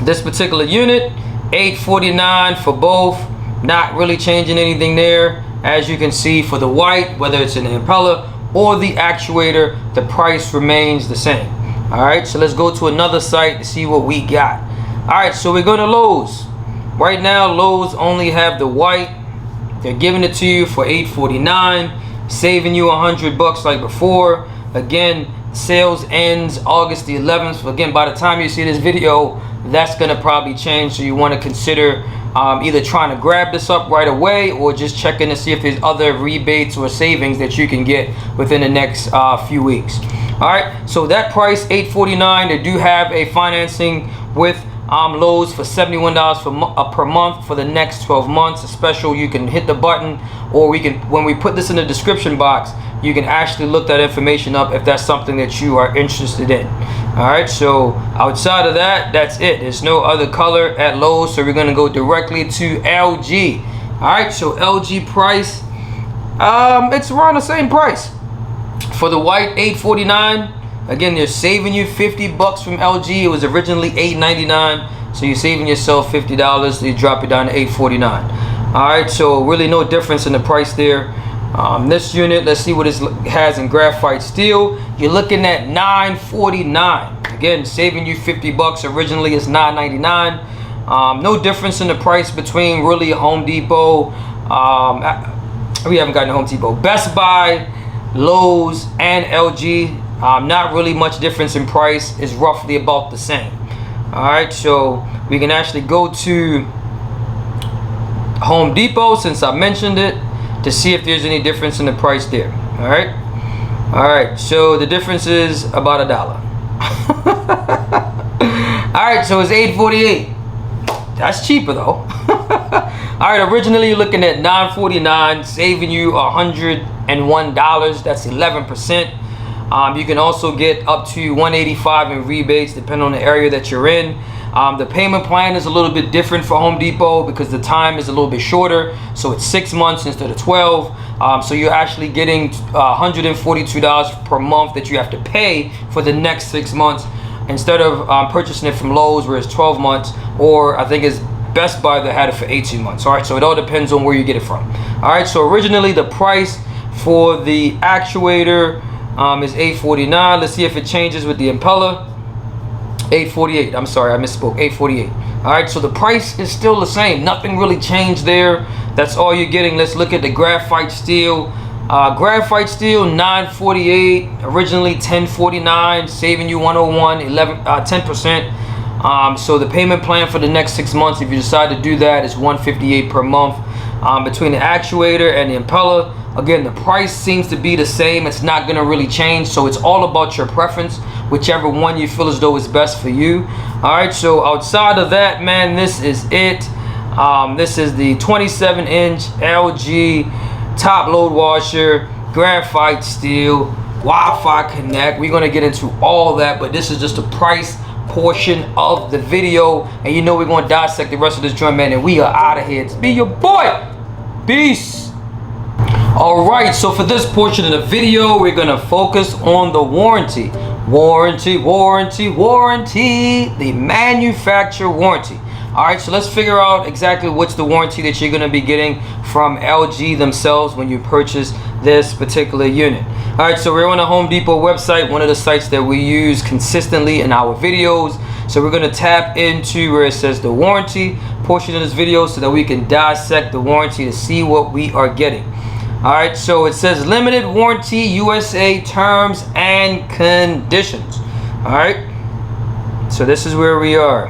this particular unit, $849 for both. Not really changing anything there. As you can see, for the white, whether it's in the impeller or the actuator, the price remains the same. All right, so let's go to another site to see what we got. All right, so we're going to Lowe's. Right now, Lowe's only have the white. They're giving it to you for $849, saving you $100 like before. Again, sales ends August the 11th. Again, by the time you see this video, that's going to probably change. So you want to consider either trying to grab this up right away or just checking to see if there's other rebates or savings that you can get within the next few weeks. All right, so that price, $849. They do have a financing with Lowe's for $71 per month for the next 12 months. A special, you can hit the button, or we can, when we put this in the description box, you can actually look that information up if that's something that you are interested in. All right, so outside of that, that's it. There's no other color at Lowe's, so we're gonna go directly to LG. All right, so LG price, it's around the same price. For the white, $849. Again, they're saving you $50 from LG. It was originally $899, so you're saving yourself $50. They drop it down to $849. All right, so really no difference in the price there. This unit, let's see what it has in graphite steel. You're looking at $949. Again, saving you $50. Originally, it's $999. No difference in the price between really Home Depot. We haven't gotten to Home Depot. Best Buy, Lowe's, and LG. Not really much difference in price. Is roughly about the same. All right, so we can actually go to Home Depot, since I mentioned it, to see if there's any difference in the price there. All right, so the difference is about $1. All right, so it's $848. That's cheaper though. All right, originally you're looking at $949, saving you $101. That's 11%. You can also get up to $185 in rebates depending on the area that you're in. The payment plan is a little bit different for Home Depot because the time is a little bit shorter. So it's 6 months instead of 12. So you're actually getting $142 per month that you have to pay for the next 6 months instead of purchasing it from Lowe's where it's 12 months, or I think it's Best Buy that had it for 18 months. All right, so it all depends on where you get it from. All right, so originally the price for the actuator is $849. Let's see if it changes with the impeller. $848. I'm sorry, I misspoke. $848. All right, so the price is still the same. Nothing really changed there. That's all you're getting. Let's look at the graphite steel. Graphite steel, $948. Originally $1049, saving you $101, 10%. So the payment plan for the next 6 months, if you decide to do that, is $158 per month. Between the actuator and the impeller, again, the price seems to be the same. It's not going to really change, so it's all about your preference, whichever one you feel as though is best for you. All right, so outside of that, man, this is it. This is the 27-inch LG top load washer, graphite steel, Wi-Fi Connect. We're going to get into all that, but this is just the price portion of the video, and you know we're going to dissect the rest of this joint, man, and we are out of here. It's be your boy. Peace. All right, so for this portion of the video, we're gonna focus on the warranty, the manufacturer warranty. All right, so let's figure out exactly what's the warranty that you're gonna be getting from LG themselves when you purchase this particular unit. All right, so we're on the Home Depot website, one of the sites that we use consistently in our videos. So we're gonna tap into where it says the warranty portion of this video so that we can dissect the warranty to see what we are getting. All right, so it says limited warranty USA terms and conditions. All right, so this is where we are.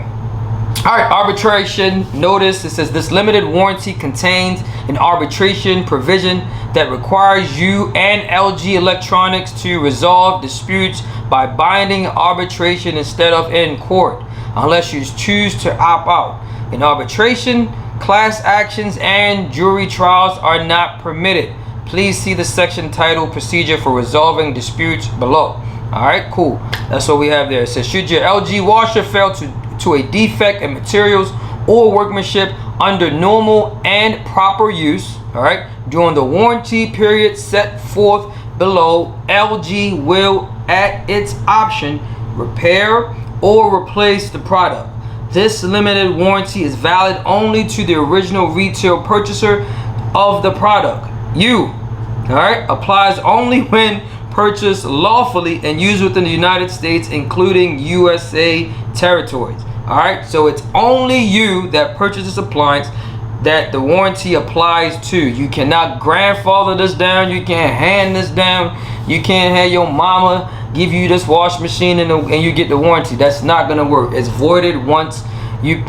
All right, arbitration notice. It says this limited warranty contains an arbitration provision that requires you and LG Electronics to resolve disputes by binding arbitration instead of in court, unless you choose to opt out. In arbitration, class actions and jury trials are not permitted. Please see the section titled Procedure for Resolving Disputes below. All right, cool. That's what we have there. It says, should your LG washer fail to a defect in materials or workmanship under normal and proper use, all right, during the warranty period set forth below, LG will, at its option, repair or replace the product. This limited warranty is valid only to the original retail purchaser of the product. Alright, applies only when purchased lawfully and used within the United States, including USA territories. Alright, so it's only you that purchased this appliance that the warranty applies to. You cannot grandfather this down. You can't hand this down. You can't have your mama give you this washing machine and you get the warranty. That's not gonna work. It's voided once you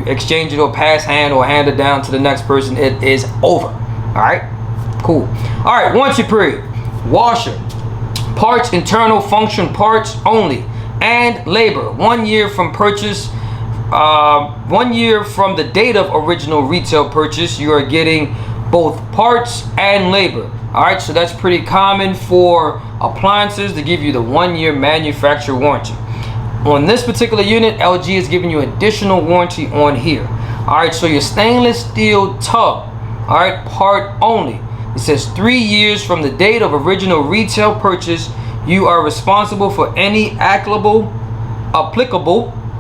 exchange it or pass hand or hand it down to the next person. It is over. All right, cool. All right, warranty period. Washer, parts, internal function parts only, and labor. 1 year from purchase. 1 year from the date of original retail purchase, you are getting both parts and labor. All right, so that's pretty common for appliances to give you the 1 year manufacturer warranty. On this particular unit, LG is giving you additional warranty on here. All right, so your stainless steel tub, all right, part only. It says 3 years from the date of original retail purchase, you are responsible for any applicable,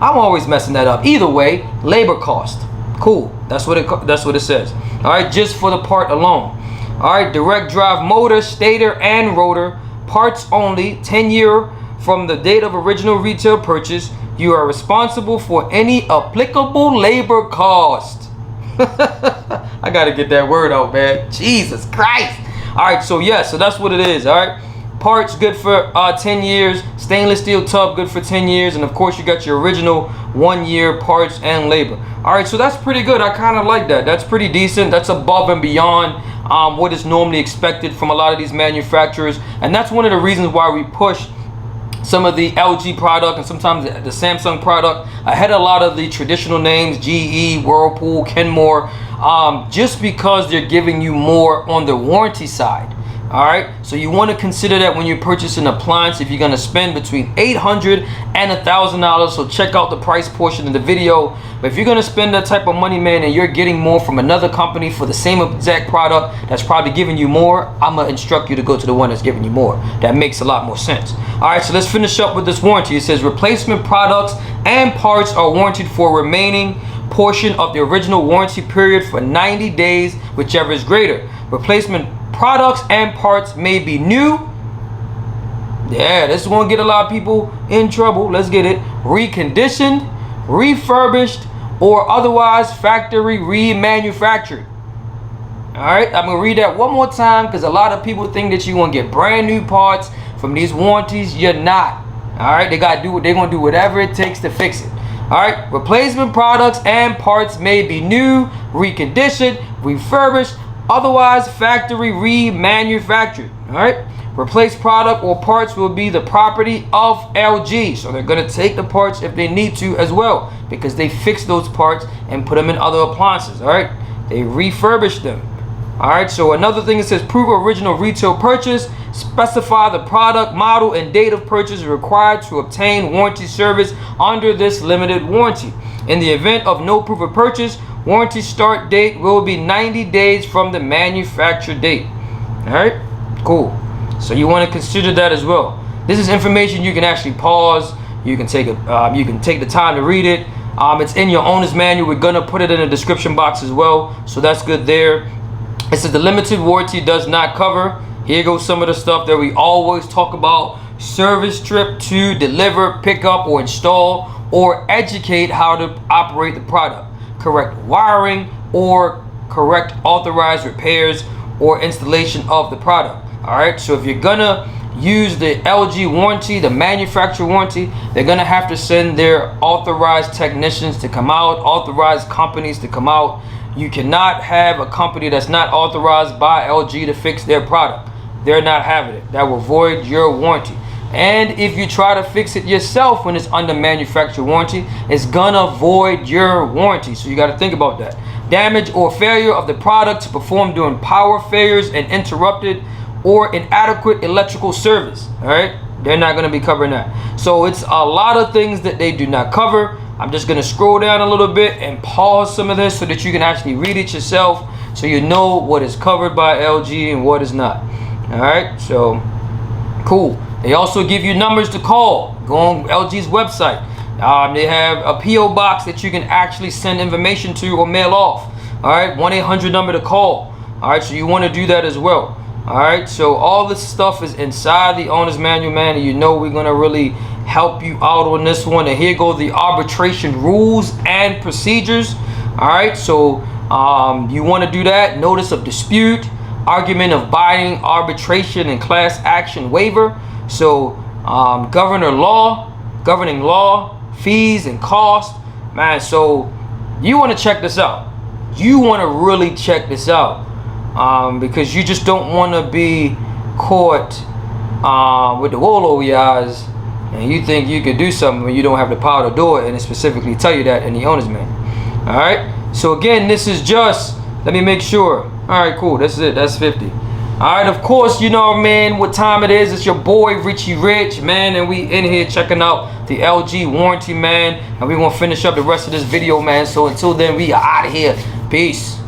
I'm always messing that up. Either way, labor cost. Cool. That's what it says. All right, just for the part alone. All right, direct drive motor, stator, and rotor, parts only. 10 year from the date of original retail purchase, you are responsible for any applicable labor cost. I gotta get that word out, man. Jesus Christ. All right, so yeah, so that's what it is. All right. Parts good for 10 years, stainless steel tub good for 10 years, and of course you got your original 1 year parts and labor. All right, so that's pretty good. I kind of like that. That's pretty decent. That's above and beyond what is normally expected from a lot of these manufacturers, and that's one of the reasons why we push some of the LG product and sometimes the Samsung product ahead of a lot of the traditional names, GE, Whirlpool, Kenmore, just because they're giving you more on the warranty side. All right, so you want to consider that when you purchase an appliance, if you're going to spend between $800 and $1,000. So check out the price portion of the video. But if you're going to spend that type of money, man, and you're getting more from another company for the same exact product that's probably giving you more, I'm going to instruct you to go to the one that's giving you more. That makes a lot more sense. All right, so let's finish up with this warranty. It says replacement products and parts are warranted for remaining portion of the original warranty period for 90 days, whichever is greater. Replacement products and parts may be new. Yeah, this is going to get a lot of people in trouble. Let's get it. Reconditioned, refurbished, or otherwise factory remanufactured. All right, I'm going to read that one more time because a lot of people think that you're going to get brand new parts from these warranties. You're not. All right, they're going to do whatever it takes to fix it. All right, replacement products and parts may be new, reconditioned, refurbished, otherwise factory remanufactured. All right, replaced product or parts will be the property of LG, so they're going to take the parts if they need to as well, because they fix those parts and put them in other appliances. All right, they refurbish them. All right, so another thing, it says prove original retail purchase, specify the product model and date of purchase required to obtain warranty service under this limited warranty. In the event of no proof of purchase, warranty start date will be 90 days from the manufacture date. All right, cool. So you want to consider that as well. This is information you can actually pause. You can take the time to read it. It's in your owner's manual. We're gonna put it in the description box as well, so that's good there. It says the limited warranty does not cover. Here goes some of the stuff that we always talk about: service trip to deliver, pick up, or install, or educate how to operate the product, correct wiring, or correct authorized repairs or installation of the product. All right, so if you're gonna use the LG warranty, the manufacturer warranty, they're gonna have to send their authorized technicians to come out, authorized companies to come out. You cannot have a company that's not authorized by LG to fix their product. They're not having it. That will void your warranty. And if you try to fix it yourself when it's under manufacturer warranty, it's gonna void your warranty. So you got to think about that. Damage or failure of the product to perform during power failures and interrupted or inadequate electrical service. All right, they're not gonna be covering that. So it's a lot of things that they do not cover. I'm just gonna scroll down a little bit and pause some of this so that you can actually read it yourself, so you know what is covered by LG and what is not. All right, so cool. They also give you numbers to call. Go on LG's website. They have a PO box that you can actually send information to or mail off. All right, 1-800 number to call. All right, so you want to do that as well. All right, so all this stuff is inside the owner's manual, man, and you know we're gonna really help you out on this one. And here go the arbitration rules and procedures. All right, so you want to do that. Notice of dispute, argument of binding, arbitration, and class action waiver. So governing law, fees and cost, man. So you want to check this out. You want to really check this out. Because you just don't want to be caught with the wool over your eyes and you think you could do something when you don't have the power to do it, and it specifically tell you that in the owner's manual. All right, so again, this is just, let me make sure. All right, cool, that's it, that's 50. All right, of course, you know, man, what time it is. It's your boy Richie Rich, man, and we in here checking out the LG warranty, man, and we gonna finish up the rest of this video, man. So until then, we are out of here. Peace.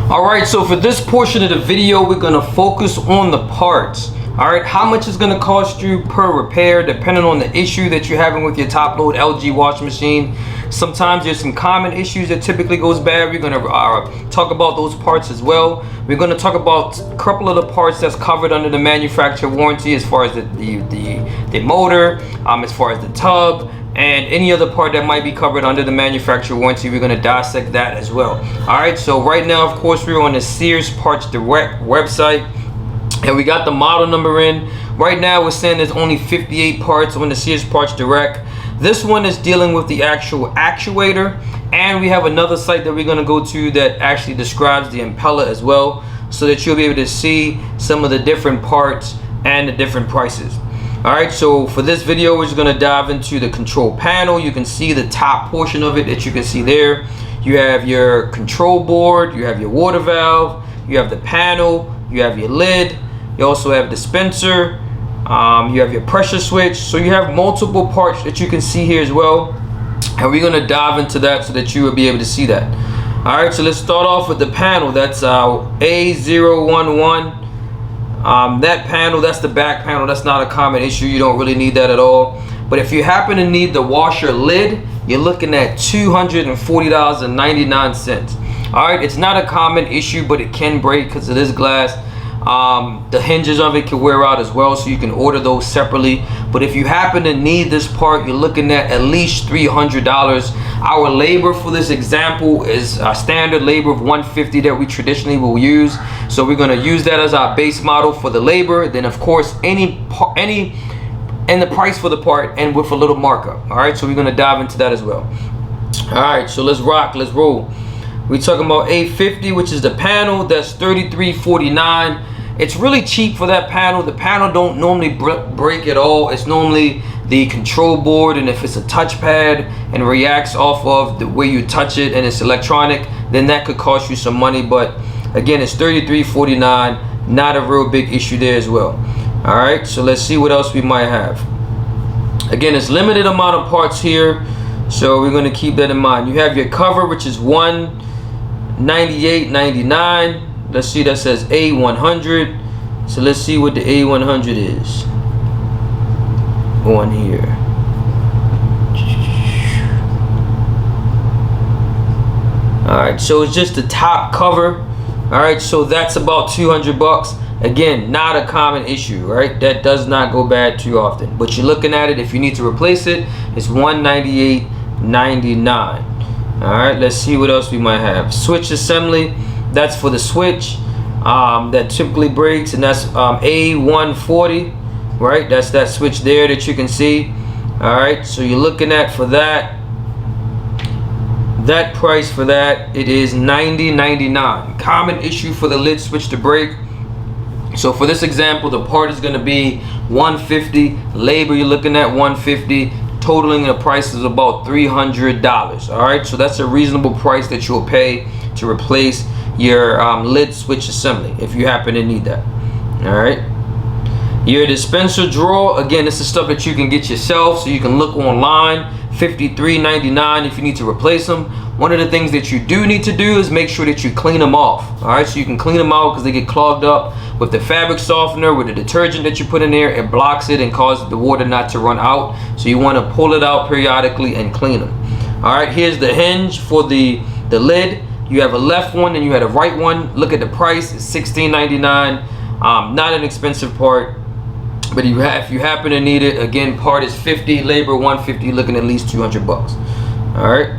Alright, so for this portion of the video, we're going to focus on the parts. Alright, how much is going to cost you per repair depending on the issue that you're having with your top load LG washing machine. Sometimes there's some common issues that typically goes bad. We're going to talk about those parts as well. We're going to talk about a couple of the parts that's covered under the manufacturer warranty, as far as the motor, as far as the tub, and any other part that might be covered under the manufacturer warranty. We're going to dissect that as well. All right, so right now, of course, we're on the Sears Parts Direct website, and we got the model number in. Right now, we're saying there's only 58 parts on the Sears Parts Direct. This one is dealing with the actual actuator, and we have another site that we're going to go to that actually describes the impeller as well, so that you'll be able to see some of the different parts and the different prices. Alright, so for this video, we're just going to dive into the control panel. You can see the top portion of it that you can see there. You have your control board, you have your water valve, you have the panel, you have your lid, you also have dispenser, you have your pressure switch. So you have multiple parts that you can see here as well. And we're going to dive into that so that you will be able to see that. Alright, so let's start off with the panel. That's A011. That panel, that's the back panel. That's not a common issue. You don't really need that at all. But if you happen to need the washer lid, you're looking at $240.99. All right, it's not a common issue, but it can break because it is glass. The hinges of it can wear out as well, so you can order those separately. But if you happen to need this part, you're looking at least $300. Our labor for this example is a standard labor of $150 that we traditionally will use. So we're going to use that as our base model for the labor. Then of course and the price for the part, and with a little markup. All right, so we're going to dive into that as well. All right, so let's rock, let's roll. We're talking about A50, which is the panel. That's $33.49. It's really cheap for that panel. The panel don't normally break at all. It's normally the control board, and if it's a touchpad and reacts off of the way you touch it and it's electronic, then that could cost you some money. But again, it's $33.49. Not a real big issue there as well. All right, so let's see what else we might have. Again, it's limited amount of parts here, so we're going to keep that in mind. You have your cover, which is $198.99. Let's see, that says A100. So let's see what the A100 is on here. All right, so it's just the top cover. All right, so that's about 200 bucks. Again, not a common issue, right? That does not go bad too often. But you're looking at it, if you need to replace it, it's $198.99. All right, let's see what else we might have. Switch assembly, that's for the switch that typically breaks, and that's A140, right? That's that switch there that you can see. All right, so you're looking at, for that price for that, it is $90.99. Common issue for the lid switch to break. So for this example, the part is going to be $150. Labor, you're looking at $150. Totaling the price is about $300. All right, so that's a reasonable price that you'll pay to replace your lid switch assembly if you happen to need that. All right, your dispenser drawer, again, this is stuff that you can get yourself, so you can look online. $53.99 if you need to replace them. one of the things that you do need to do is make sure that you clean them off. All right, so you can clean them out because they get clogged up with the fabric softener, with the detergent that you put in there. It blocks it and causes the water not to run out. So you want to pull it out periodically and clean them. All right, here's the hinge for the lid. You have a left one and you have a right one. Look at the price, it's $16.99. Not an expensive part, but if you happen to need it, again, part is $50, labor $150, looking at least $200 bucks. All right,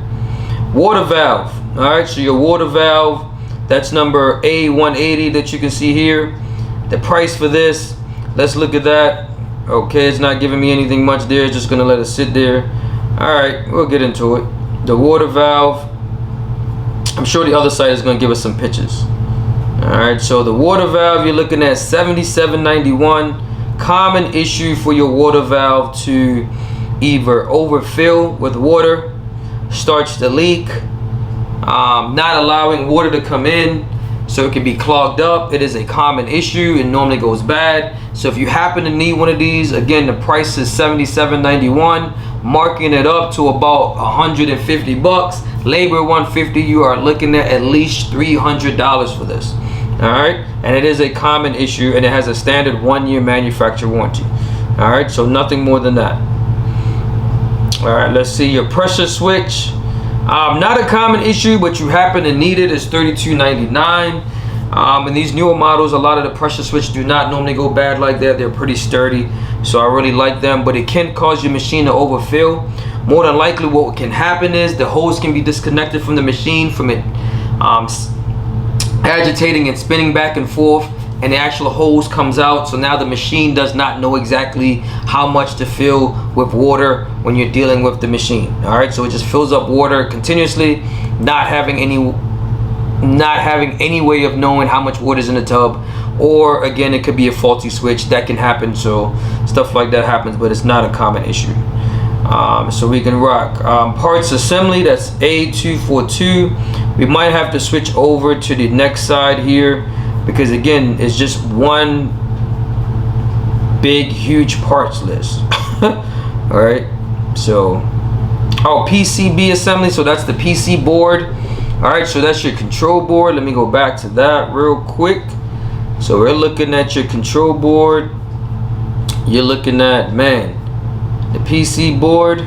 water valve. All right, so your water valve, that's number A180 that you can see here. The price for this, let's look at that. Okay, it's not giving me anything much there, it's just gonna let it sit there. All right, we'll get into it. The water valve, I'm sure the other side is going to give us some pictures. All right, so the water valve, you're looking at $77.91. Common issue for your water valve to either overfill with water, starts to leak, not allowing water to come in, so it can be clogged up. It is a common issue. It normally goes bad. So if you happen to need one of these, again, the price is $77.91. Marking it up to about $150 bucks, labor $150. You are looking at least $300 for this. All right, and it is a common issue, and it has a standard 1-year manufacturer warranty. All right, so nothing more than that. All right, let's see your pressure switch. Not a common issue, but you happen to need it. It's $32.99. In these newer models, a lot of the pressure switch do not normally go bad like that. They're pretty sturdy, so I really like them, but it can cause your machine to overfill. More than likely what can happen is the hose can be disconnected from the machine, from it agitating and spinning back and forth, and the actual hose comes out. So now the machine does not know exactly how much to fill with water when you're dealing with the machine. All right, so it just fills up water continuously, not having any way of knowing how much water is in the tub. Or again, it could be a faulty switch. That can happen, so stuff like that happens, but it's not a common issue. So we can rock parts assembly. That's A242. We might have to switch over to the next side here, because again, it's just one big huge parts list. All right, so PCB assembly, so that's the PC board. All right, so that's your control board. Let me go back to that real quick. So we're looking at your control board. You're looking at, man, the PC board,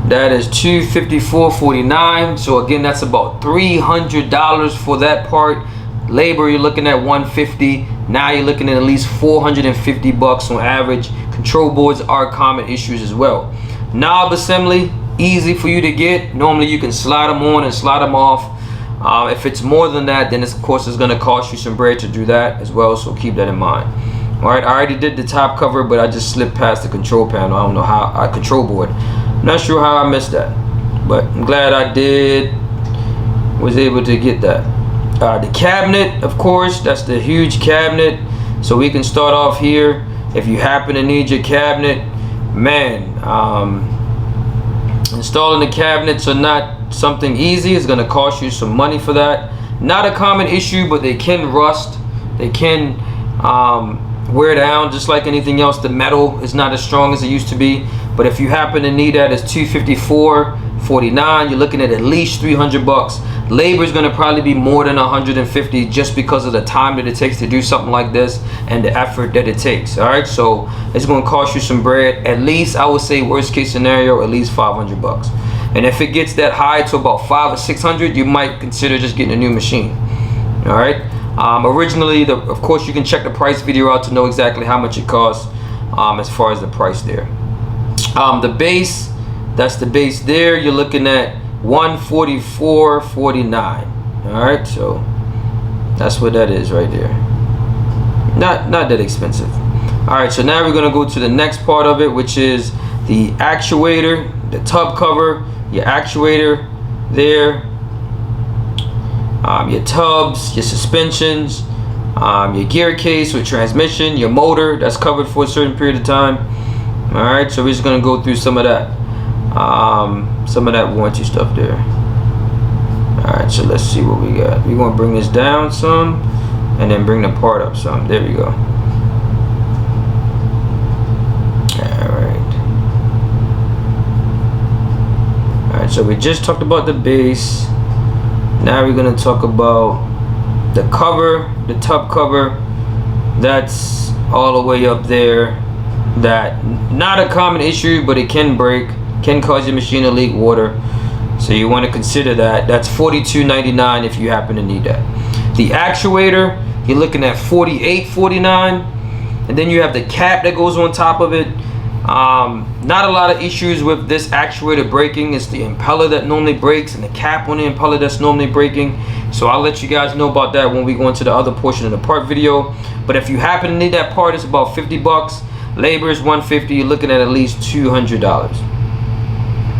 that is $254.49. So again, that's about $300 for that part. Labor, you're looking at $150. Now you're looking at least $450 bucks on average. Control boards are common issues as well. Knob assembly, easy for you to get. Normally you can slide them on and slide them off. If it's more than that, then of course it's going to cost you some bread to do that as well, so keep that in mind. All right, I already did the top cover, but I just slipped past the control panel. I don't know how, control board. I'm not sure how I missed that, but I'm glad I was able to get that. The cabinet, of course, that's the huge cabinet. So we can start off here. If you happen to need your cabinet, man, installing the cabinets are not something easy. It's going to cost you some money for that. Not a common issue, but they can rust. They can wear down just like anything else. The metal is not as strong as it used to be, but if you happen to need that, it's $254.49. You're looking at least $300 bucks. Labor is going to probably be more than $150 just because of the time that it takes to do something like this and the effort that it takes. All right, so it's going to cost you some bread. At least, I would say, worst case scenario, at least $500 bucks. And if it gets that high to about $500 or $600, you might consider just getting a new machine. All right. Originally, of course, you can check the price video out to know exactly how much it costs as far as the price there. The base, that's the base there. You're looking at $144.49. All right, so that's what that is right there. Not that expensive. All right, so now we're gonna go to the next part of it, which is the actuator, the tub cover, your actuator there. Your tubs, your suspensions, your gear case with transmission, your motor that's covered for a certain period of time. All right, so we're just gonna go through some of that warranty stuff there. All right, so let's see what we got. We're gonna bring this down some and then bring the part up some. There we go. So we just talked about the base. Now we're gonna talk about the cover, the tub cover. That's all the way up there. That not a common issue, but it can break, can cause your machine to leak water. So you want to consider that. That's $42.99 if you happen to need that. The actuator, you're looking at $48.49, and then you have the cap that goes on top of it. Not a lot of issues with this actuator breaking. It's the impeller that normally breaks and the cap on the impeller that's normally breaking. So I'll let you guys know about that when we go into the other portion of the part video. But if you happen to need that part, it's about 50 bucks. Labor is $150. You're looking at least $200.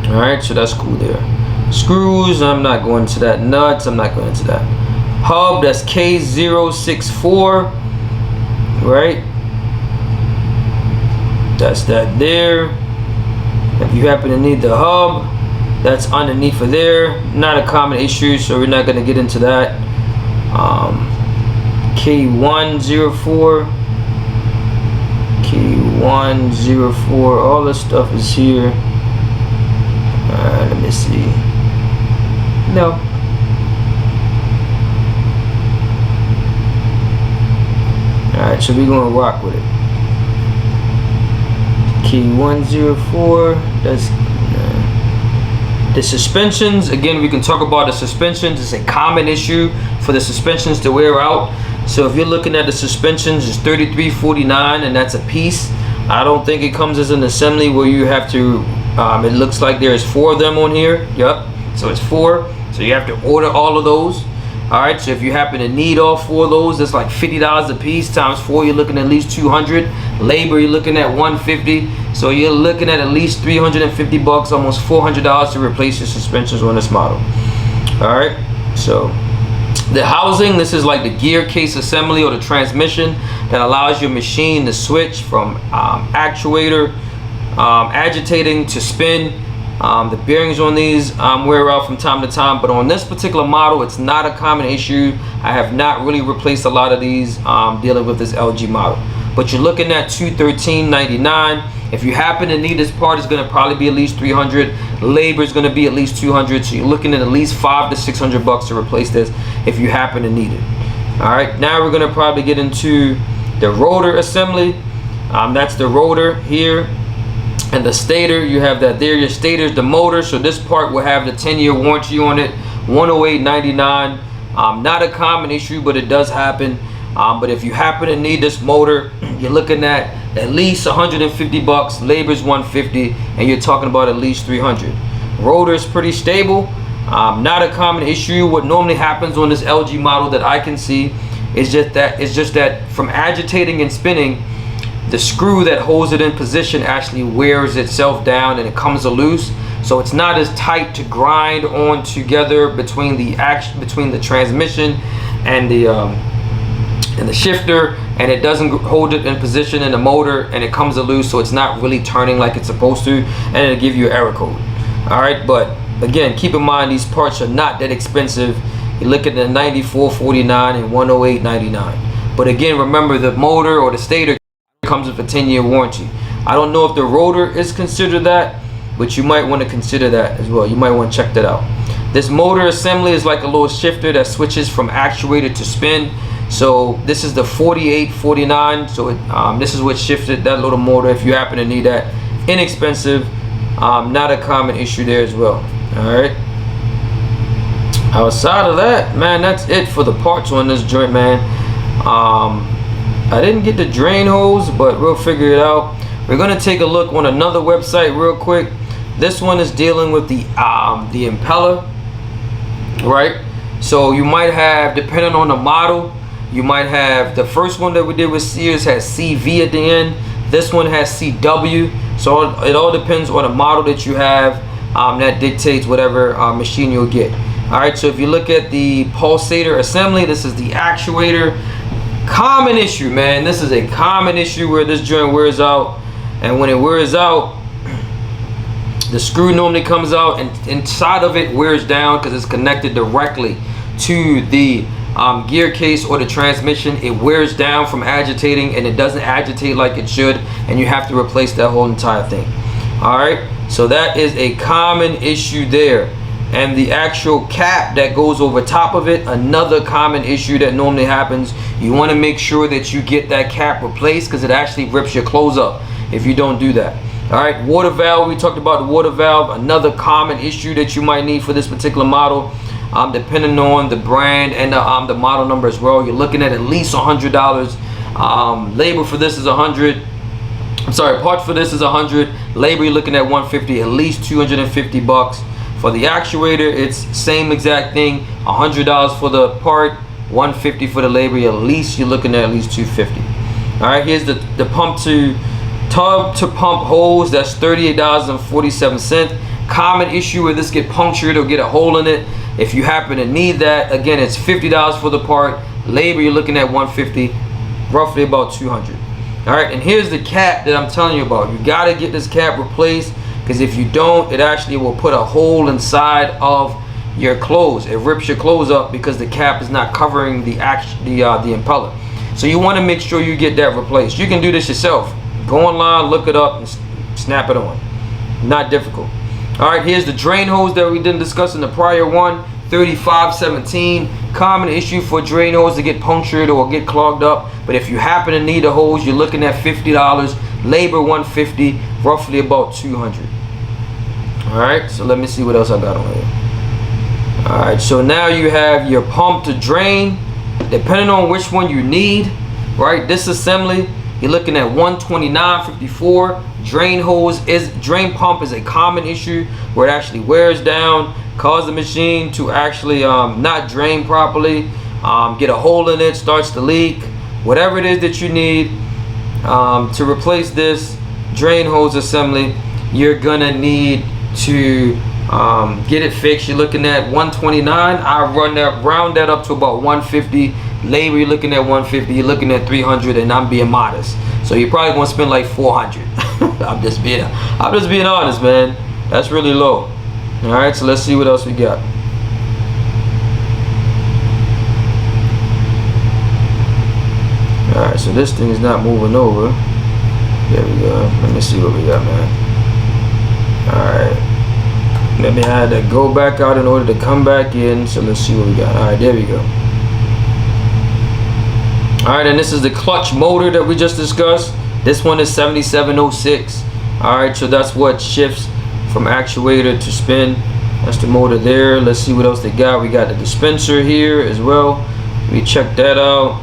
All right, so that's cool there. Screws, I'm not going into that. Nuts, I'm not going into that. Hub, that's K064, right? That's that there. If you happen to need the hub, that's underneath of there. Not a common issue, so we're not going to get into that. K104, K104, all this stuff is here. Let me see. No. Alright, so we're gonna rock with it. Key 104. That's the suspensions. Again, we can talk about the suspensions. It's a common issue for the suspensions to wear out. So if you're looking at the suspensions, it's $33.49, and that's a piece. I don't think it comes as an assembly where you have to. It looks like there's 4 of them on here. Yep. So it's 4. So you have to order all of those. All right. So if you happen to need all 4 of those, that's like $50 a piece times 4. You're looking at least $200. Labor, you're looking at $150. So you're looking at least $350 bucks, almost $400 to replace your suspensions on this model. All right. So the housing, this is like the gear case assembly or the transmission that allows your machine to switch from actuator, agitating to spin. The bearings on these wear out from time to time, but on this particular model, it's not a common issue. I have not really replaced a lot of these dealing with this LG model. But you're looking at $213.99. If you happen to need this part, it's going to probably be at least $300. Labor is going to be at least $200. So you're looking at least $500 to $600 bucks to replace this if you happen to need it. All right, now we're going to probably get into the rotor assembly. That's the rotor here. And the stator, you have that there. Your stator is the motor, so this part will have the 10-year warranty on it. $108.99. Not a common issue, but it does happen. But if you happen to need this motor, you're looking at least $150 bucks. Labor is $150, and you're talking about at least $300. Rotor is pretty stable. Not a common issue. What normally happens on this LG model that I can see is just that from agitating and spinning, the screw that holds it in position actually wears itself down and it comes loose. So it's not as tight to grind on together between the transmission and the shifter, and it doesn't hold it in position in the motor, and it comes loose, so it's not really turning like it's supposed to, and it'll give you an error code. All right, but again, keep in mind these parts are not that expensive. You're looking at $94.49 and $108.99. But again, remember the motor or the stator comes with a 10-year warranty. I don't know if the rotor is considered that, but you might want to consider that as well. You might want to check that out. This motor assembly is like a little shifter that switches from actuator to spin. So this is the $48.49. So this is what shifted that little motor if you happen to need that. Inexpensive, not a common issue there as well. All right. Outside of that, man, that's it for the parts on this joint, man. I didn't get the drain hose, but we'll figure it out. We're gonna take a look on another website real quick. This one is dealing with the impeller, right? So you might have, depending on the model, you might have the first one that we did with Sears has CV at the end. This one has CW. So it all depends on the model that you have. That dictates whatever machine you'll get. All right. So if you look at the pulsator assembly, this is the actuator. Common issue, man. This is a common issue where this joint wears out, and when it wears out, the screw normally comes out and inside of it wears down because it's connected directly to the gear case or the transmission. It wears down from agitating, and it doesn't agitate like it should, and you have to replace that whole entire thing. All right, So that is a common issue there. And the actual cap that goes over top of it, another common issue that normally happens. You want to make sure that you get that cap replaced, because it actually rips your clothes up if you don't do that. All right, water valve, we talked about the water valve, another common issue that you might need for this particular model, depending on the brand and the model number as well. You're looking at least $100. Labor for this is $100. I'm sorry, parts for this is $100. Labor, you're looking at $150, at least $250. For the actuator, it's same exact thing, $100 for the part, $150 for the labor. At least you're looking at least $250. All right, here's the tub to pump hose. That's $38.47. Common issue where this get punctured or get a hole in it. If you happen to need that, again, it's $50 for the part. Labor, you're looking at $150, roughly about $200. All right, and here's the cap that I'm telling you about. You got to get this cap replaced, because if you don't, it actually will put a hole inside of your clothes. It rips your clothes up because the cap is not covering the impeller. So you want to make sure you get that replaced. You can do this yourself. Go online, look it up, and snap it on. Not difficult. All right, here's the drain hose that we didn't discuss in the prior one, $35.17. Common issue for drain hose to get punctured or get clogged up. But if you happen to need a hose, you're looking at $50. Labor $150, roughly about $200. All right, so let me see what else I got on here. All right, so now you have your pump to drain, depending on which one you need. Right, this assembly, you're looking at $129.54. Drain pump is a common issue where it actually wears down, cause the machine to actually not drain properly, get a hole in it, starts to leak. Whatever it is that you need to replace this drain hose assembly, you're gonna need to get it fixed. You're looking at $129. I round that up to about $150. Labor, you're looking at $150. You're looking at $300, and I'm being modest. So you're probably gonna spend like $400. I'm just being honest, man. That's really low. All right, so let's see what else we got. All right, so this thing is not moving over. There we go. Let me see what we got, man. All right, maybe I had to go back out in order to come back in. So let's see what we got. All right, there we go. All right, and this is the clutch motor that we just discussed. This one is 7706. All right, so that's what shifts from actuator to spin. That's the motor there. Let's see what else they got. We got the dispenser here as well. We check that out.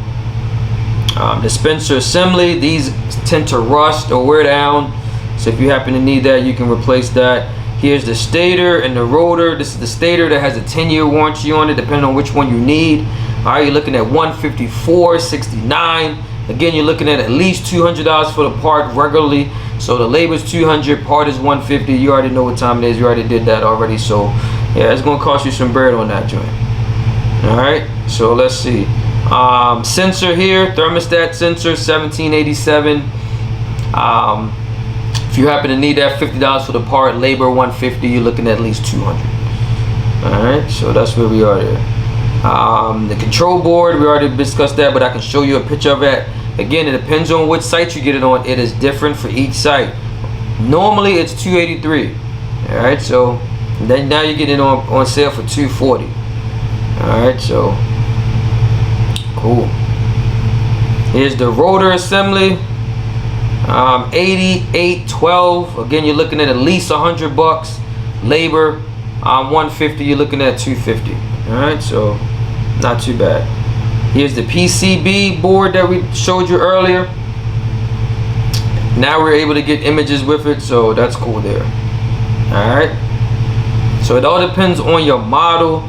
Dispenser assembly. These tend to rust or wear down. So if you happen to need that, you can replace that. Here's the stator and the rotor. This is the stator that has a 10-year warranty on it, depending on which one you need. All right, you're looking at $154.69. Again, you're looking at least $200 for the part regularly. So the labor is $200, part is $150. You already know what time it is. You already did that already. So yeah, it's gonna cost you some bread on that joint. All right, so let's see. Sensor here, thermostat sensor, $17.87. If you happen to need that, $50 for the part, labor $150. You're looking at least $200. All right, so that's where we are there. The control board, we already discussed that, but I can show you a picture of it. Again, it depends on which site you get it on. It is different for each site. Normally it's $283. All right, so then now you get it on sale for $240. All right, so cool. Here's the rotor assembly, 8812. Again, you're looking at least $100. Labor, $150. You're looking at $250. All right, so not too bad. Here's the PCB board that we showed you earlier. Now we're able to get images with it, so that's cool there. All right, so it all depends on your model.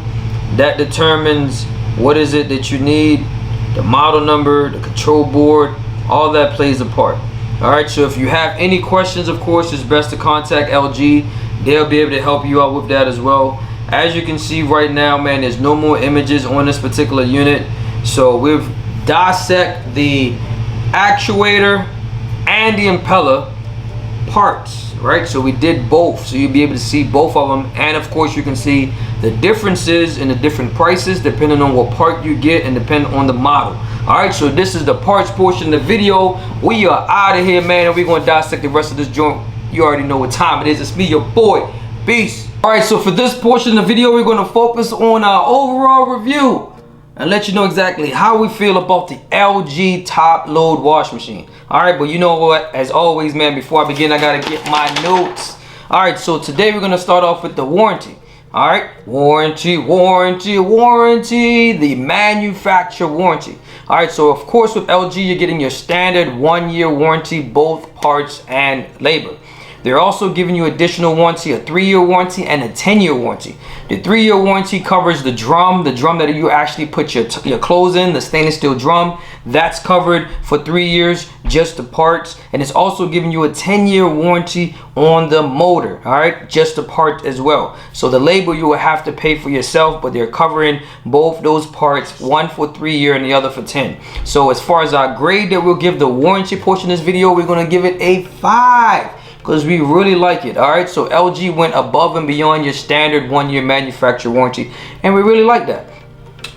That determines what is it that you need, the model number, the control board, all that plays a part. All right, so if you have any questions, of course, it's best to contact LG. They'll be able to help you out with that as well. As you can see right now, man, there's no more images on this particular unit. So we've dissected the actuator and the impeller parts, right? So we did both, so you'll be able to see both of them. And of course, you can see the differences in the different prices depending on what part you get and depending on the model. All right, so this is the parts portion of the video. We are out of here, man, and we're going to dissect the rest of this joint You already know what time it is. It's me, your boy, Beast. All right, so for this portion of the video, we're gonna focus on our overall review and let you know exactly how we feel about the LG top load wash machine. All right, but you know what? As always, man, before I begin, I gotta get my notes. All right, so today we're gonna start off with the warranty. All right, warranty, the manufacturer warranty. All right, so of course with LG, you're getting your standard 1-year warranty, both parts and labor. They're also giving you additional warranty, a 3-year warranty and a 10-year warranty. The 3-year warranty covers the drum that you actually put your clothes in, the stainless steel drum. That's covered for 3 years, just the parts. And it's also giving you a 10-year warranty on the motor, all right? Just the part as well. So the labor you will have to pay for yourself, but they're covering both those parts, one for 3 years and the other for 10. So as far as our grade that we'll give the warranty portion of this video, we're gonna give it a 5. Because we really like it. All right, so LG went above and beyond your standard 1-year manufacturer warranty, and we really like that.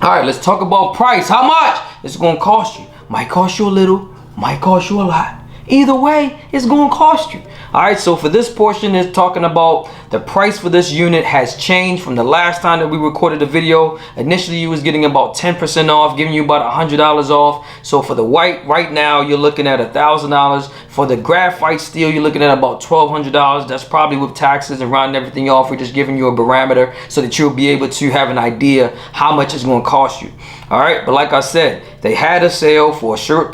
All right, let's talk about price. How much it's gonna cost you? Might cost you a little, might cost you a lot. Either way, it's gonna cost you. All right, so for this portion, is talking about the price for this unit has changed from the last time that we recorded the video. Initially, you was getting about 10% off, giving you about $100 off. So for the white, right now, you're looking at $1,000. For the graphite steel, you're looking at about $1,200. That's probably with taxes and rounding everything off. We're just giving you a barometer so that you'll be able to have an idea how much it's going to cost you. All right, but like I said, they had a sale for a short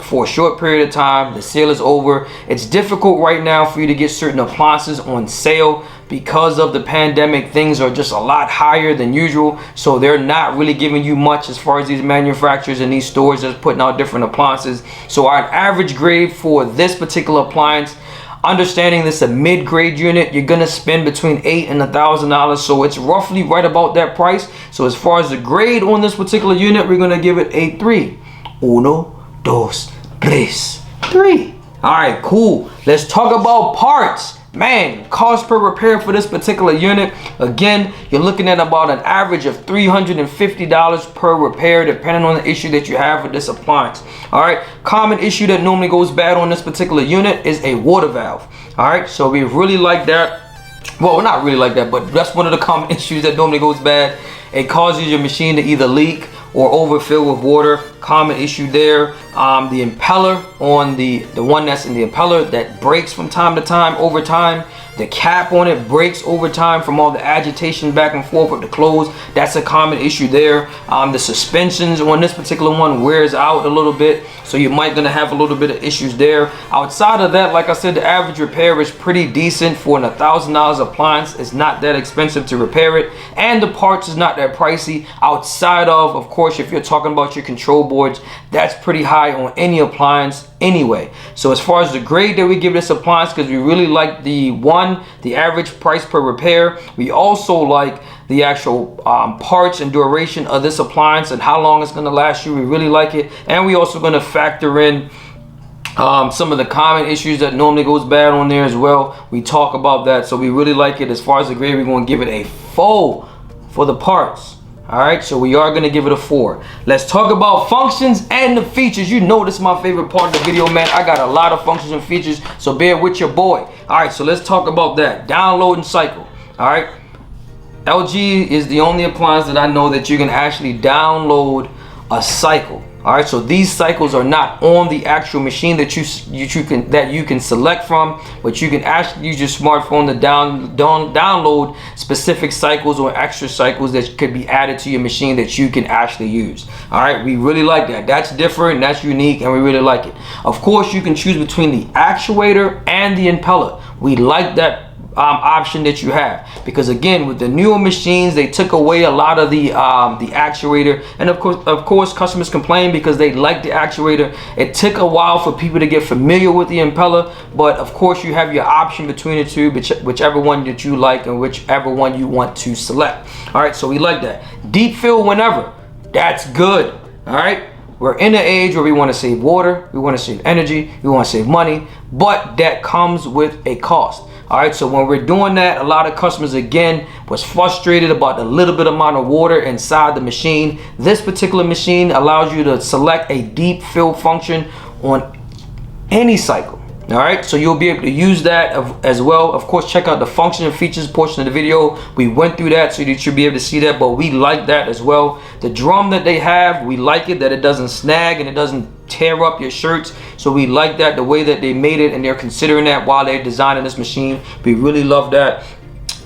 period of time. The sale is over. It's difficult right now for you to get certain appliances on sale because of the pandemic. Things are just a lot higher than usual, so they're not really giving you much as far as these manufacturers and these stores that's putting out different appliances. So our average grade for this particular appliance, understanding this a mid-grade unit, you're gonna spend between $8,000 and $1,000, so it's roughly right about that price. So as far as the grade on this particular unit, we're gonna give it a 3. 1, 2, 3. All right, cool. Let's talk about parts. Man, cost per repair for this particular unit, again, you're looking at about an average of $350 per repair, depending on the issue that you have with this appliance. All right, common issue that normally goes bad on this particular unit is a water valve. All right, so we really like that. Well, not really like that, but that's one of the common issues that normally goes bad. It causes your machine to either leak or overfill with water. Common issue there. The impeller on the one that's in the impeller that breaks from time to time over time. The cap on it breaks over time from all the agitation back and forth with the clothes. That's a common issue there. The suspensions on this particular one wears out a little bit, so you might gonna have a little bit of issues there. Outside of that, like I said, the average repair is pretty decent for an $1,000 appliance. It's not that expensive to repair it, and the parts is not that pricey. Outside of course, if you're talking about your control boards, that's pretty high on any appliance anyway. So as far as the grade that we give this appliance, because we really like the average price per repair, we also like the actual parts and duration of this appliance and how long it's going to last you. We really like it, and we also going to factor in some of the common issues that normally goes bad on there as well. We talk about that, so we really like it. As far as the grade, we're going to give it a 4 for the parts. All right, so we are going to give it a 4. Let's talk about functions and the features. You know this is my favorite part of the video, man. I got a lot of functions and features, so bear with your boy. All right, so let's talk about that. Downloading cycle. All right, LG is the only appliance that I know that you can actually download a cycle. All right, so these cycles are not on the actual machine that you can select from, but you can actually use your smartphone to download specific cycles or extra cycles that could be added to your machine that you can actually use. All right, we really like that. That's different, that's unique, and we really like it. Of course, you can choose between the actuator and the impeller. We like that option that you have, because again, with the newer machines, they took away a lot of the actuator, and of course customers complain because they like the actuator. It took a while for people to get familiar with the impeller, but of course you have your option between the two, whichever one that you like and whichever one you want to select. All right, so we like that. Deep fill whenever, that's good. All right, we're in an age where we want to save water, we want to save energy, we want to save money, but that comes with a cost. All right, so when we're doing that, a lot of customers again was frustrated about the little bit amount of water inside the machine. This particular machine allows you to select a deep fill function on any cycle. All right, so you'll be able to use that as well. Of course, check out the function and features portion of the video. We went through that, so you should be able to see that, but we like that as well. The drum that they have, we like it, that it doesn't snag and it doesn't tear up your shirts. So we like that, the way that they made it, and they're considering that while they're designing this machine. We really love that.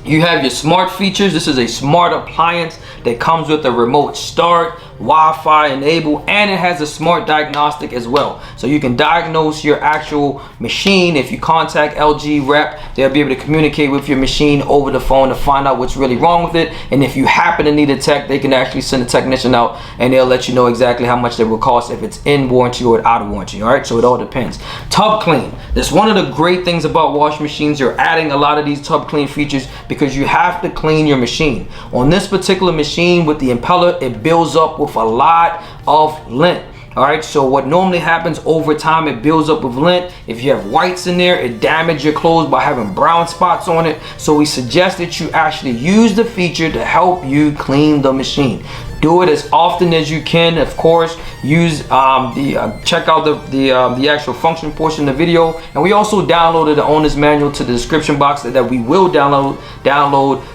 You have your smart features. This is a smart appliance that comes with a remote start, Wi-Fi enabled, and it has a smart diagnostic as well. So you can diagnose your actual machine. If you contact LG rep, they'll be able to communicate with your machine over the phone to find out what's really wrong with it. And if you happen to need a tech, they can actually send a technician out and they'll let you know exactly how much it will cost, if it's in warranty or out of warranty. All right, so it all depends. Tub clean. That's one of the great things about wash machines. You're adding a lot of these tub clean features because you have to clean your machine. On this particular machine with the impeller, it builds up with a lot of lint. All right, so what normally happens over time, it builds up with lint. If you have whites in there, it damages your clothes by having brown spots on it. So we suggest that you actually use the feature to help you clean the machine. Do it as often as you can. Of course, use check out the actual function portion of the video, and we also downloaded the owner's manual to the description box. That we will download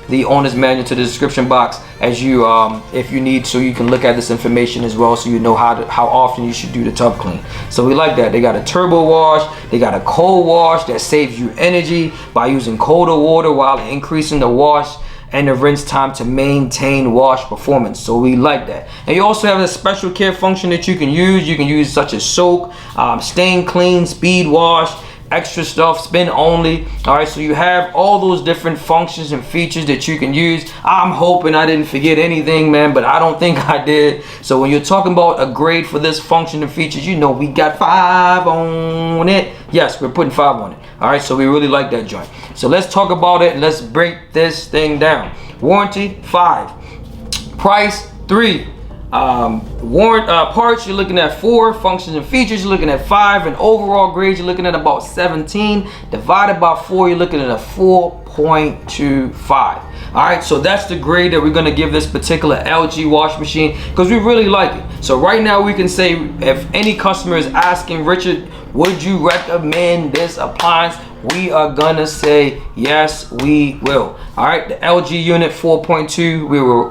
the owner's manual to the description box as you if you need, so you can look at this information as well, so you know how often you should do the tub clean. So we like that. They got a turbo wash, they got a cold wash that saves you energy by using colder water while increasing the wash and the rinse time to maintain wash performance. So we like that. And you also have a special care function that you can use. You can use such as soak, stain clean, speed wash, extra stuff, spin only. All right, so you have all those different functions and features that you can use. I'm hoping I didn't forget anything, man, but I don't think I did. So when you're talking about a grade for this function and features, you know we got 5 on it. Yes, we're putting 5 on it. All right, so we really like that joint. So let's talk about it and let's break this thing down. Warranty 5, price 3. Parts, you're looking at 4. Functions and features, you're looking at 5. And overall grades, you're looking at about 17. Divided by 4, you're looking at a 4.25. All right, so that's the grade that we're going to give this particular LG wash machine, because we really like it. So right now we can say, if any customer is asking, Richard, would you recommend this appliance? We are gonna say yes, we will. All right, the LG unit 4.2, we were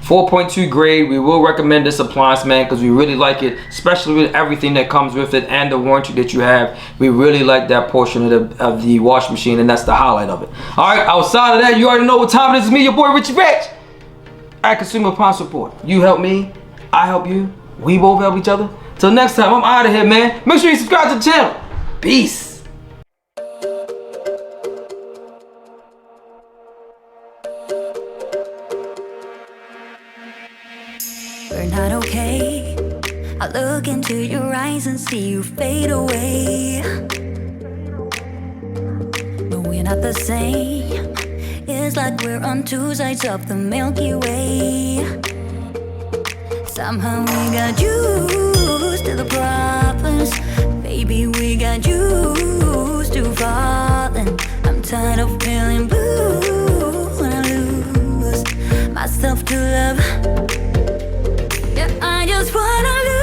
4.2 grade. We will recommend this appliance, man, because we really like it, especially with everything that comes with it and the warranty that you have. We really like that portion of the wash machine, and that's the highlight of it. All right, outside of that, you already know what time it is. Me, your boy Richie Rich at Consumer Appliance Support. You help me, I help you, we both help each other. Till next time, I'm out of here, man. Make sure you subscribe to the channel. Peace. We're not okay. I look into your eyes and see you fade away. But we're not the same. It's like we're on 2 sides of the Milky Way. Somehow we got used to the problems. Baby, we got used to falling. I'm tired of feeling blue when I lose myself to love. Yeah, I just wanna lose.